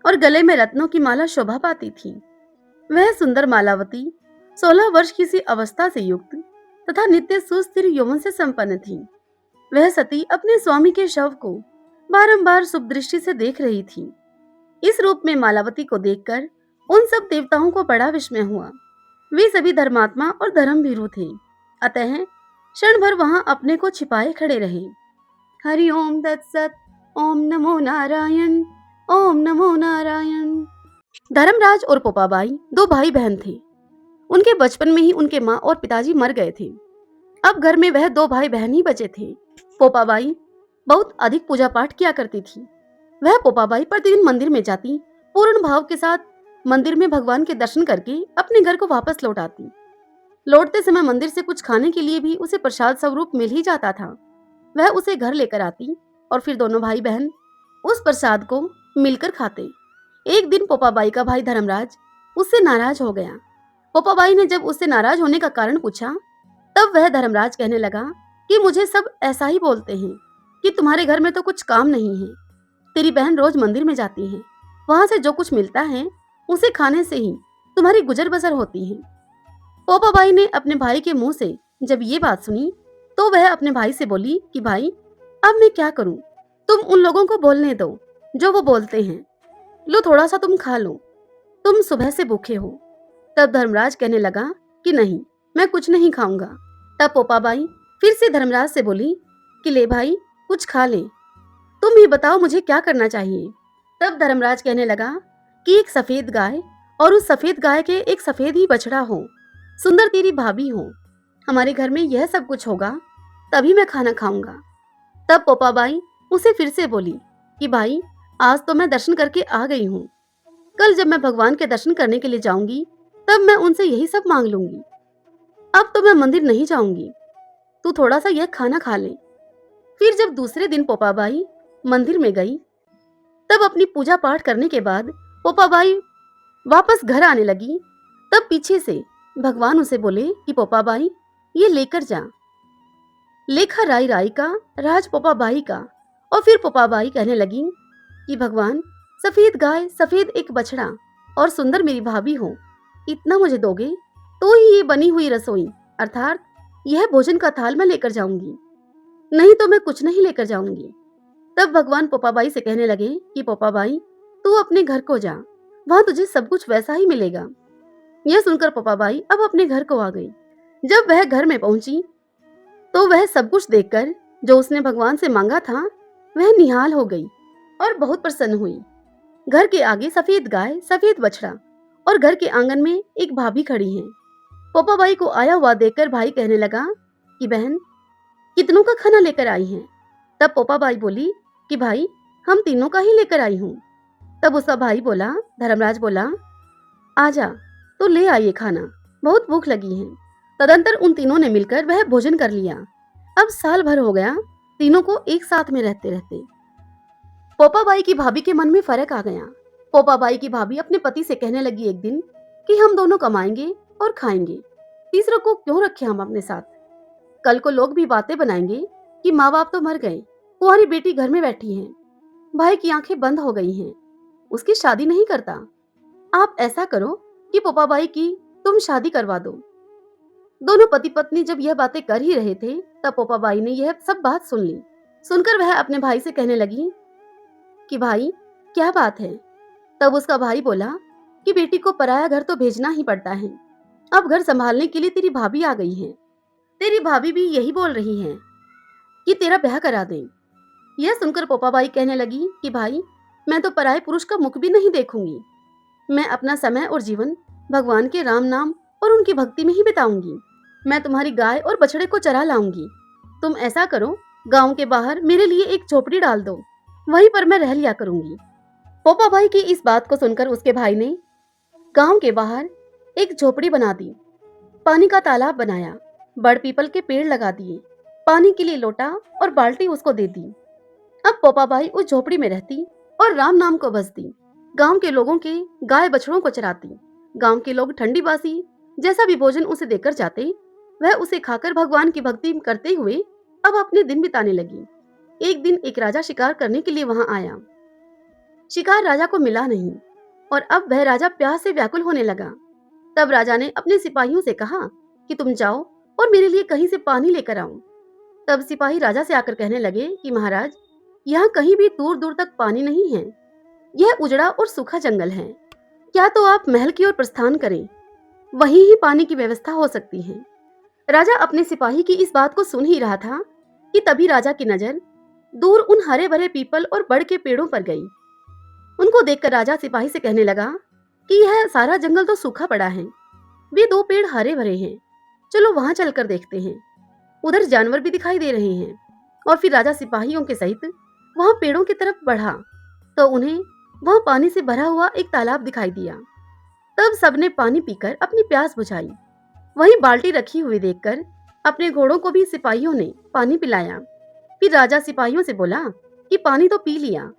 और गले में रत्नों की माला शोभा पाती थी। वह सुंदर मालावती 16 वर्ष की सी अवस्था से युक्त तथा नित्य सुस्थिर यौवन से संपन्न थी। वह सती अपने स्वामी के शव को बारंबार शुभ दृष्टि से देख रही थी। इस रूप में मालावती को देखकर उन सब देवताओं को बड़ा विस्मय हुआ। वे सभी धर्मात्मा और धर्मभीरु थे, अतः क्षण भर वहां अपने को छिपाए खड़े रहे। हरि ओम तत्सत, ओम नमो नारायण, ओम नमो नारायण। धर्मराज और पोपाबाई 2 भाई बहन थे। उनके बचपन में ही उनके माँ और पिताजी मर गए थे। अब घर में वह 2 भाई बहन ही बचे थे। पोपाबाई बहुत अधिक पूजा पाठ किया करती थी। वह पोपाबाई प्रतिदिन मंदिर में जाती, पूर्ण भाव के साथ मंदिर में भगवान के दर्शन करके अपने घर को वापस लौट आती। लौटते समय मंदिर से कुछ खाने के लिए भी उसे प्रसाद स्वरूप मिल ही जाता था। वह उसे घर लेकर आती और फिर दोनों भाई बहन उस प्रसाद को मिलकर खाते। एक दिन पोपाबाई का भाई धर्मराज उससे नाराज हो गया। पोपाबाई ने जब उससे नाराज होने का कारण पूछा, तब वह धर्मराज कहने लगा कि मुझे सब ऐसा ही बोलते हैं कि तुम्हारे घर में तो कुछ काम नहीं है। तेरी बहन रोज मंदिर में जाती है, वहां से जो कुछ मिलता है उसे खाने से ही तुम्हारी गुजर बसर होती है। पोपाबाई ने अपने भाई के मुंह से जब ये बात सुनी, तो वह अपने भाई से बोली कि भाई, अब मैं क्या करूं? तुम उन लोगों को बोलने दो जो वो बोलते हैं। लो थोड़ा सा तुम खा लो, तुम सुबह से भूखे हो। तब धर्मराज कहने लगा कि नहीं, मैं कुछ नहीं खाऊंगा। तब पोपाबाई फिर से धर्मराज से बोली कि ले भाई, कुछ खा ले, तुम ही बताओ मुझे क्या करना चाहिए। तब धर्मराज कहने लगा कि एक सफेद गाय और उस सफेद गाय के एक सफेद ही बछड़ा हो, सुंदर तेरी भाभी हो, हमारे घर में यह सब कुछ होगा तभी मैं खाना खाऊंगा। तब पोपाबाई उसे फिर से बोली कि भाई, आज तो मैं दर्शन करके आ गई हूँ, कल जब मैं भगवान के दर्शन करने के लिए जाऊंगी तब मैं उनसे यही सब मांग लूंगी। अब तो मैं मंदिर नहीं जाऊंगी, तू थोड़ा सा यह खाना खा ले। फिर जब दूसरे दिन पोपाबाई मंदिर में गई, तब अपनी पूजा पाठ करने के बाद पोपाबाई वापस घर आने लगी। तब पीछे से भगवान उसे बोले कि पोपाबाई, ये लेकर जा। लेखा राई राई का, राज पोपाबाई का। और फिर पोपाबाई कहने लगी कि भगवान, सफेद गाय, सफेद एक बछड़ा और सुंदर मेरी भाभी हो, इतना मुझे दोगे तो ही ये बनी हुई रसोई अर्थात यह भोजन का थाल मैं लेकर जाऊंगी, नहीं तो मैं कुछ नहीं लेकर जाऊंगी। तब भगवान पोपाबाई से कहने लगे कि पोपाबाई, तू अपने घर को जा, वहां तुझे सब कुछ वैसा ही मिलेगा। यह सुनकर पोपाबाई अब अपने घर को आ गई। जब वह घर में पहुंची तो वह सब कुछ देखकर जो उसने भगवान से मांगा था वह निहाल हो गई और बहुत प्रसन्न हुई। घर के आगे सफेद गाय, सफेद बछड़ा और घर के आंगन में एक भाभी खड़ी हैं। पोपाबाई को आया हुआ देखकर भाई कहने लगा कि बहन, कितनों का खाना लेकर आई हैं? तब पोपाबाई बोली कि भाई, हम तीनों का ही लेकर आई हूँ। तब उसका भाई बोला, धर्मराज बोला, आजा, तो ले आइए खाना, बहुत भूख लगी है। तदंतर उन तीनों ने मिलकर वह भोजन कर लिया। अब साल भर हो गया तीनों को एक साथ में रहते रहते। पोपाबाई की भाभी के मन में फर्क आ गया। पोपाबाई की भाभी अपने पति से कहने लगी एक दिन कि हम दोनों कमाएंगे और खाएंगे, तीसरों को क्यों रखे हम अपने साथ? कल को लोग भी बातें बनाएंगे कि माँ बाप तो मर गए, कुंवारी बेटी घर में बैठी है, भाई की आंखें बंद हो गई हैं, उसकी शादी नहीं करता। आप ऐसा करो कि पोपाबाई की तुम शादी करवा दो। दोनों पति पत्नी जब यह बातें कर ही रहे थे, तब पोपाबाई ने यह सब बात सुन ली। सुनकर वह अपने भाई से कहने लगी कि भाई, क्या बात है? तब उसका भाई बोला कि बेटी को पराया घर तो भेजना ही पड़ता है, अब घर संभालने के लिए तेरी भाभी आ गई है। तेरी भाभी भी यही बोल रही है कि तेरा ब्याह करा दें। यह सुनकर पोपाबाई कहने लगी कि भाई, मैं तो पराये पुरुष का मुख भी नहीं देखूंगी। मैं अपना समय और जीवन भगवान के राम नाम और उनकी भक्ति में ही बिताऊंगी। मैं तुम्हारी गाय और बछड़े को चरा लाऊंगी। तुम ऐसा करो, गांव के बाहर मेरे लिए एक झोपड़ी डाल दो, वहीं पर मैं रह लिया करूंगी। पोपाबाई की इस बात को सुनकर उसके भाई ने गांव के बाहर एक झोपड़ी बना दी, पानी का तालाब बनाया, बड़ पीपल के पेड़ लगा दिए, पानी के लिए लोटा और बाल्टी उसको दे दी। अब पोपाबाई उस झोपड़ी में रहती और राम नाम को बसती, गांव के लोगों के गाय बछड़ों को चराती। गांव के लोग ठंडी बासी जैसा भी भोजन उसे देकर जाते, वह उसे खाकर भगवान की भक्ति करते हुए अब अपने दिन बिताने लगी। एक दिन एक राजा शिकार करने के लिए वहां आया। शिकार राजा को मिला नहीं और अब वह राजा प्यास से व्याकुल होने लगा। तब राजा ने अपने सिपाहियों से कहा कि तुम जाओ और मेरे लिए कहीं से पानी लेकर आओ। तब सिपाही राजा से आकर कहने लगे कि महाराज, यहाँ कहीं भी दूर दूर तक पानी नहीं है, यह उजड़ा और सूखा जंगल है। क्या तो आप महल की ओर प्रस्थान करें, वहीं ही पानी की व्यवस्था हो सकती है। राजा अपने सिपाही की इस बात को सुन ही रहा था कि तभी राजा की नजर दूर उन हरे भरे पीपल और बड़ के पेड़ों पर गई। उनको देखकर राजा सिपाही से कहने लगा कि यह सारा जंगल तो सूखा पड़ा है, वे दो पेड़ हरे भरे हैं, चलो वहां चलकर देखते हैं। उधर जानवर भी दिखाई दे रहे हैं। और फिर राजा सिपाहियों के सहित वहां पेड़ों की तरफ बढ़ा तो उन्हें वहां पानी से भरा हुआ एक तालाब दिखाई दिया। तब सबने पानी पीकर अपनी प्यास बुझाई। वहीं बाल्टी रखी हुई देखकर अपने घोड़ों को भी सिपाहियों ने पानी पिलाया। फिर राजा सिपाहियों से बोला कि पानी तो पी लिया,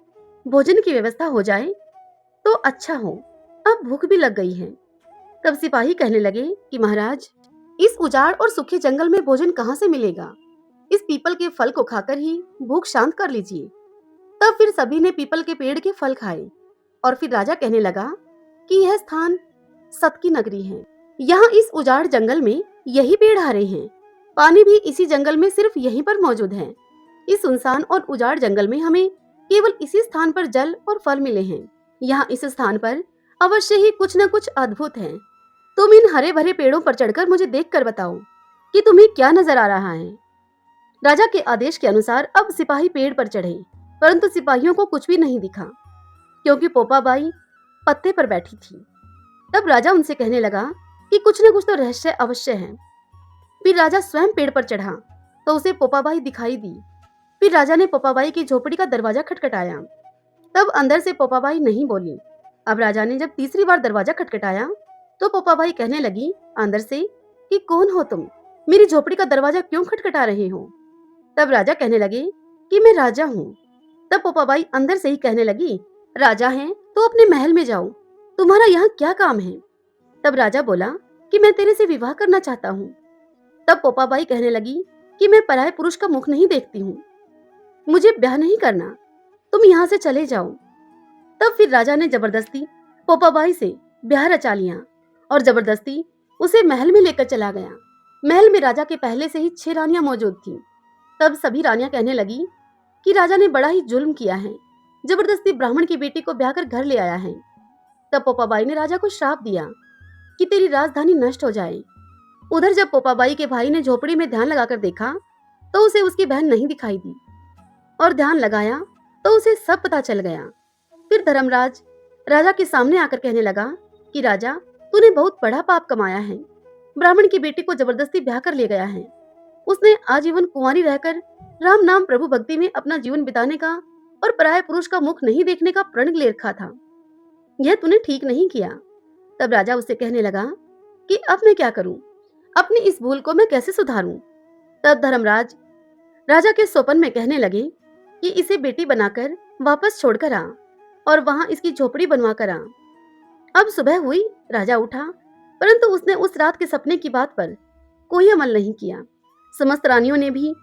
भोजन की व्यवस्था हो जाए तो अच्छा हो, अब भूख भी लग गई है। तब सिपाही कहने लगे कि महाराज, इस उजाड़ और सूखे जंगल में भोजन कहाँ से मिलेगा? इस पीपल के फल को खाकर ही भूख शांत कर लीजिए। तब फिर सभी ने पीपल के पेड़ के फल खाए और फिर राजा कहने लगा कि यह स्थान सत की नगरी है, यहाँ इस उजाड़ जंगल में यही पेड़ हरे हैं, पानी भी इसी जंगल में सिर्फ यहीं पर मौजूद है। इस सुनसान और उजाड़ जंगल में हमें केवल इसी स्थान पर जल और फल मिले हैं। यहाँ इस स्थान पर अवश्य ही कुछ न कुछ अद्भुत है। तुम इन हरे भरे पेड़ों पर चढ़कर मुझे देखकर बताओ कि तुम्हें क्या नजर आ रहा है। राजा के आदेश के अनुसार अब सिपाही पेड़ पर चढ़े, परंतु सिपाहियों को कुछ भी नहीं दिखा, क्योंकि पोपाबाई पत्ते पर बैठी थी। तब राजा उनसे कहने लगा कि कुछ न कुछ तो रहस्य अवश्य है। फिर राजा स्वयं पेड़ पर चढ़ा तो उसे पोपाबाई दिखाई दी। फिर राजा ने पोपाबाई की झोपड़ी का दरवाजा खटखटाया। तब अंदर से पोपाबाई नहीं बोली। अब राजा ने जब तीसरी बार दरवाजा खटखटाया तो पोपाबाई कहने लगी अंदर से कि कौन हो तुम, मेरी झोपड़ी का दरवाजा क्यों खटखटा रहे हो? तब राजा कहने लगे कि मैं राजा हूँ। तब पोपाबाई अंदर से ही कहने लगी, राजा हैं तो अपने महल में जाओ, तुम्हारा यहाँ क्या काम है? तब राजा बोला कि मैं तेरे से विवाह करना चाहता हूँ। तब पोपाबाई कहने लगी कि मैं पराये पुरुष का मुख नहीं देखती हूँ, मुझे ब्याह नहीं करना, तुम यहाँ से चले जाओ। तब फिर राजा ने जबरदस्ती पोपाबाई से ब्याह रचा लिया और जबरदस्ती उसे महल में लेकर चला गया। महल में राजा के पहले से ही 6 रानियां मौजूद थीं। तब सभी रानियां कहने लगी कि राजा ने बड़ा ही जुल्म किया है, जबरदस्ती ब्राह्मण की बेटी को ब्याह कर घर ले आया है। तब पोपाबाई ने राजा को श्राप दिया कि तेरी राजधानी नष्ट हो जाए। उधर जब पोपाबाई के भाई ने झोपड़ी में ध्यान लगाकर देखा तो उसे उसकी बहन नहीं दिखाई दी और ध्यान लगाया तो उसे सब पता चल गया। फिर धर्मराज राजा के सामने आकर कहने लगा कि राजा, तूने बहुत बड़ा पाप कमाया है। ब्राह्मण की बेटी को जबरदस्ती ब्याह कर ले गया है। उसने आजीवन कुंवारी रहकर राम नाम प्रभु भक्ति में अपना जीवन बिताने का और पराये पुरुष का मुख नहीं देखने का प्रण ले रखा था। यह तूने ठीक नहीं किया। तब राजा उससे कहने लगा कि अब मैं क्या करूं, अपनी इस भूल को मैं कैसे सुधारूं। तब धर्मराज राजा के स्वप्न में कहने लगे कि इसे बेटी बनाकर वापस छोड़कर आ और वहां इसकी झोपड़ी बनवा कर आ। अब सुबह हुई, राजा उठा, परंतु उसने उस रात के सपने की बात पर कोई अमल नहीं किया। समस्त रानियों ने भी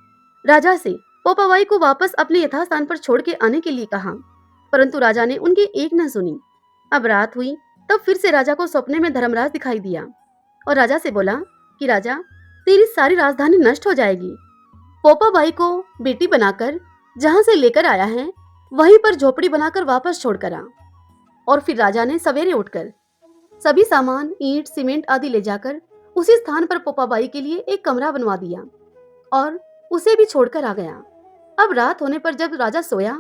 राजा से पोपाबाई को वापस अपने यथास्थान पर छोड़ के आने के लिए कहा, परंतु राजा ने उनकी एक न सुनी। अब रात हुई, तब फिर से राजा को सपने में धर्मराज दिखाई दिया और राजा से बोला कि राजा, तेरी सारी राजधानी नष्ट हो जाएगी। पोपाबाई को बेटी बनाकर जहां से लेकर आया है वहीं पर झोपड़ी बनाकर वापस छोड़कर आ। और फिर राजा ने सवेरे उठकर सभी सामान, ईंट, सीमेंट आदि ले जाकर उसी स्थान पर पोपाबाई के लिए एक कमरा बनवा दिया और उसे भी छोड़कर आ गया। अब रात होने पर जब राजा सोया,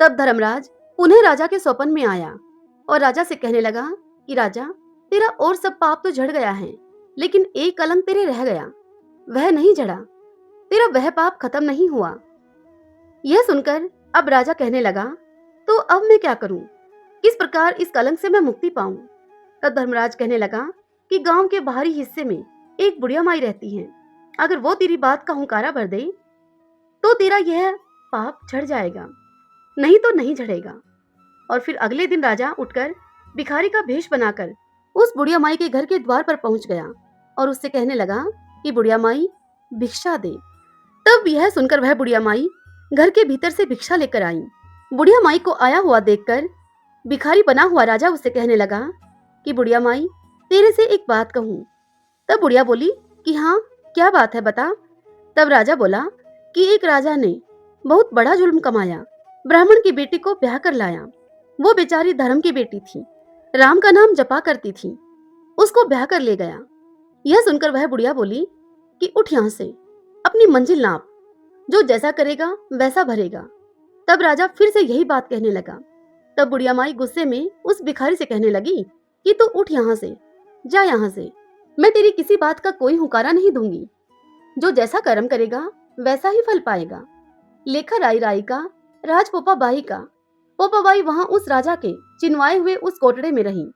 तब धर्मराज पुनः राजा के स्वप्न में आया और राजा से कहने लगा कि राजा, तेरा और सब पाप तो झड़ गया है, लेकिन एक कलंक तेरे रह गया, वह नहीं झड़ा। तेरा वह पाप खत्म नहीं हुआ। यह सुनकर अब राजा कहने लगा, तो अब मैं क्या करूं, किस प्रकार इस कलंक से मैं मुक्ति पाऊं। तब धर्मराज कहने लगा कि गांव के बाहरी हिस्से में एक बुढ़िया माई रहती है, अगर वो तेरी बात का हुंकारा भर दे तो तेरा यह पाप झड़ जाएगा, नहीं तो नहीं झड़ेगा। और फिर अगले दिन राजा उठकर भिखारी का भेष बनाकर उस बुढ़िया माई के घर के द्वार पर पहुंच गया और उससे कहने लगा कि बुढ़िया माई, भिक्षा दे। तब यह सुनकर वह बुढ़िया माई घर के भीतर से भिक्षा लेकर आई। बुढ़िया माई को आया हुआ देखकर भिखारी बना हुआ राजा उससे कहने लगा कि बुढ़िया माई, तेरे से एक बात कहूं। तब बुढ़िया बोली कि हाँ, क्या बात है, बता। तब राजा बोला कि एक राजा ने बहुत बड़ा जुल्म कमाया, ब्राह्मण की बेटी को ब्याह कर लाया। वो बेचारी धर्म की बेटी थी, राम का नाम जपा करती थी, उसको ब्याह कर ले गया। यह सुनकर वह बुढ़िया बोली कि उठ यहां से, अपनी मंजिल नाप, जो जैसा करेगा वैसा भरेगा। तब राजा फिर से यही बात कहने लगा। तब बुढ़िया माई गुस्से में उस भिखारी से कहने लगी कि तू उठ यहां से, जा यहां से, मैं तेरी किसी बात का कोई हुकारा नहीं दूंगी। जो जैसा कर्म करेगा वैसा ही फल पाएगा। लेखा राई राई का, राज पोपाबाई का। पोपाबाई वहां उस राजा के चिनवाए हुए उस कोटड़े में रही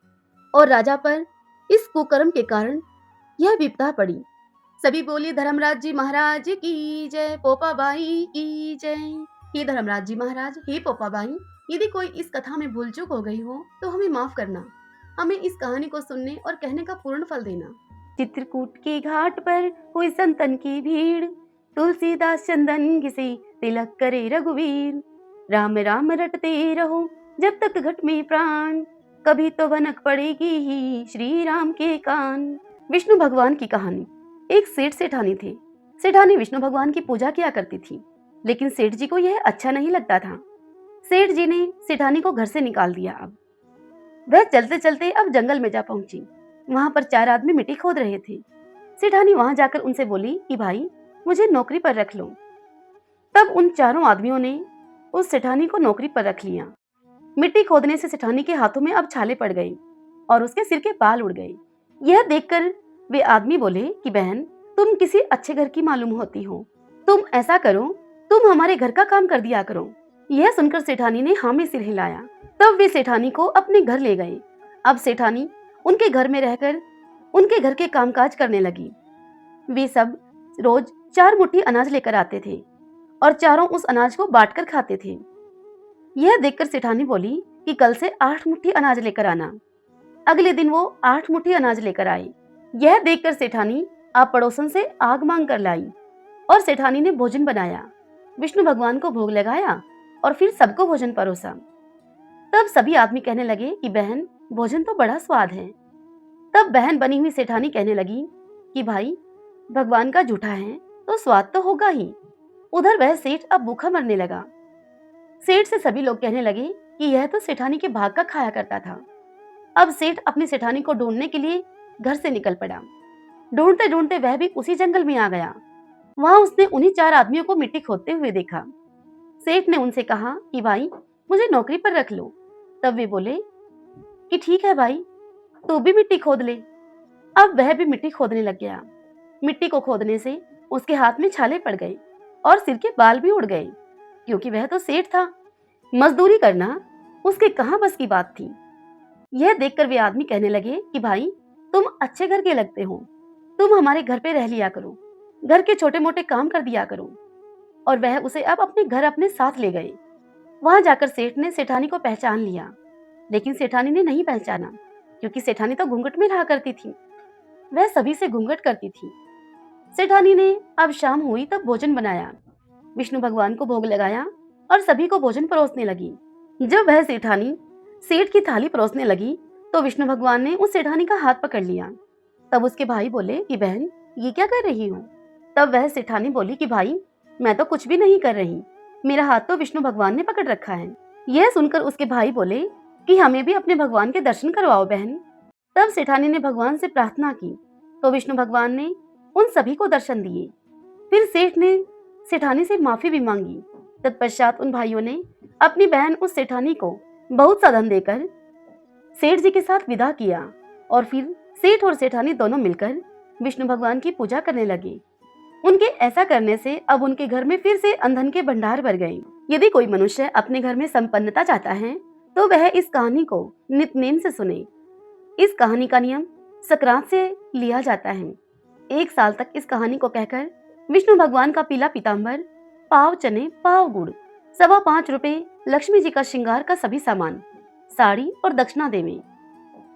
और राजा पर इस कुकर्म के कारण यह विपदा पड़ी। सभी बोली धर्मराज जी महाराज की जय, पोपाबाई की जय। हे धर्मराज जी महाराज, हे पोपाबाई, यदि कोई इस कथा में भूल चूक हो गई हो तो हमें माफ करना, हमें इस कहानी को सुनने और कहने का पूर्ण फल देना। चित्रकूट के घाट पर हुई संतन की भीड़, तुलसीदास चंदन घिसे तिलक करे रघुवीर। राम राम रटते रहो जब तक घट में प्राण, कभी तो भनक पड़ेगी ही श्री राम के कान। विष्णु भगवान की कहानी। एक सेठ सेठानी थे। सेठानी विष्णु भगवान की पूजा किया करती थी, लेकिन सेठ जी को यह अच्छा नहीं लगता था। सेठ जी ने सेठानी को घर से निकाल दिया। अब वह चलते चलते अब जंगल में जा पहुंची। वहां पर 4 आदमी मिट्टी खोद रहे थे। सेठानी वहां जाकर उनसे बोली कि भाई, मुझे नौकरी पर रख लो। तब उन चारों आदमियों ने उस सेठानी को नौकरी पर रख लिया। मिट्टी खोदने से सेठानी के हाथों में अब छाले पड़ गए और उसके सिर के बाल उड़ गए। यह देखकर वे आदमी बोले कि बहन, तुम किसी अच्छे घर की मालूम होती हो, तुम ऐसा करो, तुम हमारे घर का काम कर दिया करो। यह सुनकर सेठानी ने हाँ में सिर हिलाया। तब वे सेठानी को अपने घर ले गए। अब सेठानी उनके घर में रहकर उनके घर के कामकाज करने लगी। वे सब रोज 4 मुट्ठी अनाज लेकर आते थे और चारों उस अनाज को बांटकर खाते थे। यह देखकर सेठानी बोली कि कल से 8 मुट्ठी अनाज लेकर आना। अगले दिन वो 8 मुट्ठी अनाज लेकर आए। यह देखकर सेठानी आप पड़ोसन से आग मांग कर लाई और सेठानी ने भोजन बनाया, विष्णु भगवान को भोग लगाया और फिर सबको भोजन परोसा। तब सभी आदमी कहने लगे कि बहन, भोजन तो बड़ा स्वाद है। तब बहन बनी हुई सेठानी कहने लगी कि भाई, भगवान का जूठा है तो स्वाद तो होगा ही। उधर वह सेठ अब भूखा मरने लगा। सेठ से सभी लोग कहने लगे कि यह तो सेठानी के भाग का खाया करता था। अब सेठ अपनी सेठानी को ढूंढने के लिए घर से निकल पड़ा। ढूंढते ढूंढते वह भी उसी जंगल में आ गया। वहां उसने उन्हीं 4 आदमियों को मिट्टी खोदते हुए देखा। सेठ ने उनसे कहा कि भाई, मुझे नौकरी पर रख लो। तब वे बोले कि ठीक है भाई, तू भी मिट्टी खोद ले। अब वह भी मिट्टी खोदने लग गया। मिट्टी को खोदने से उसके हाथ में छाले पड़ गए और सिर के बाल भी उड़ गए, क्योंकि वह तो सेठ था। मजदूरी करना उसके कहाँ बस की बात थी। यह देखकर वे आदमी कहने लगे कि भाई, तुम अच्छे घर के लगते हो, तुम हमारे घर पे रह लिया करो, घर के छोटे मोटे काम कर दिया करो। और वह उसे अब अपने घर अपने साथ ले गए। वहां जाकर सेठ ने सेठानी को पहचान लिया, लेकिन सेठानी ने नहीं पहचाना, क्योंकि सेठानी तो घूंघट में रहा करती थी। वह सभी से घूंघट करती थी। सेठानी ने अब शाम हुई तब भोजन बनाया, विष्णु भगवान को भोग लगाया और सभी को भोजन परोसने लगी। जब वह सेठानी सेठ की थाली परोसने लगी तो विष्णु भगवान ने उस सेठानी का हाथ पकड़ लिया। तब उसके भाई बोले कि बहन, ये क्या कर रही हो? तब वह सेठानी बोली कि भाई, मैं तो कुछ भी नहीं कर रही, मेरा हाथ तो विष्णु भगवान ने पकड़ रखा है। यह सुनकर उसके भाई बोले कि हमें भी अपने भगवान के दर्शन करवाओ बहन। तब सेठानी ने भगवान से प्रार्थना की तो विष्णु भगवान ने उन सभी को दर्शन दिए। फिर सेठ ने सेठानी से माफी भी मांगी। तत्पश्चात उन भाइयों ने अपनी बहन उस सेठानी को बहुत सा धन देकर सेठ जी के साथ विदा किया और फिर सेठ और सेठानी दोनों मिलकर विष्णु भगवान की पूजा करने लगे। उनके ऐसा करने से अब उनके घर में फिर से अंधन के भंडार भर गए। यदि कोई मनुष्य अपने घर में संपन्नता चाहता है तो वह इस कहानी को नित्य से सुने। इस कहानी का नियम संक्रांत से लिया जाता है। 1 साल तक इस कहानी को कहकर विष्णु भगवान का पीला पीताम्बर, पाव चने, पाव गुड़, 5.25 रुपए, लक्ष्मी जी का श्रृंगार का सभी सामान, साड़ी और दक्षिणा देवे।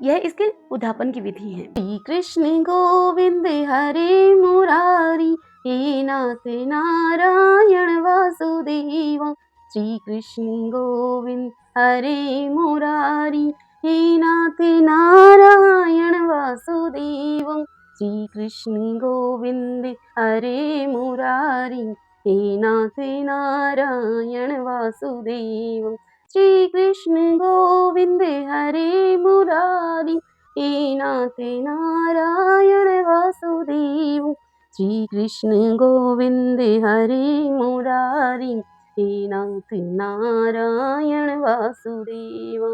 यह इसके उद्यापन की विधि है। श्री कृष्ण गोविंद हरे मुरारी, हे नाथ नारायण वासुदेव। श्री कृष्ण गोविंद हरे मुरारी, हे नाथ नारायण वासुदेव। श्री कृष्ण गोविंद हरे मुरारी, हे नाथ नारायण वासुदेव। श्री कृष्ण गोविंद हरे मुरारी, हे नाथ नारायण वासुदेव। श्री कृष्ण गोविंद हरे मुरारी, हे नाथ नारायण वासुदेव।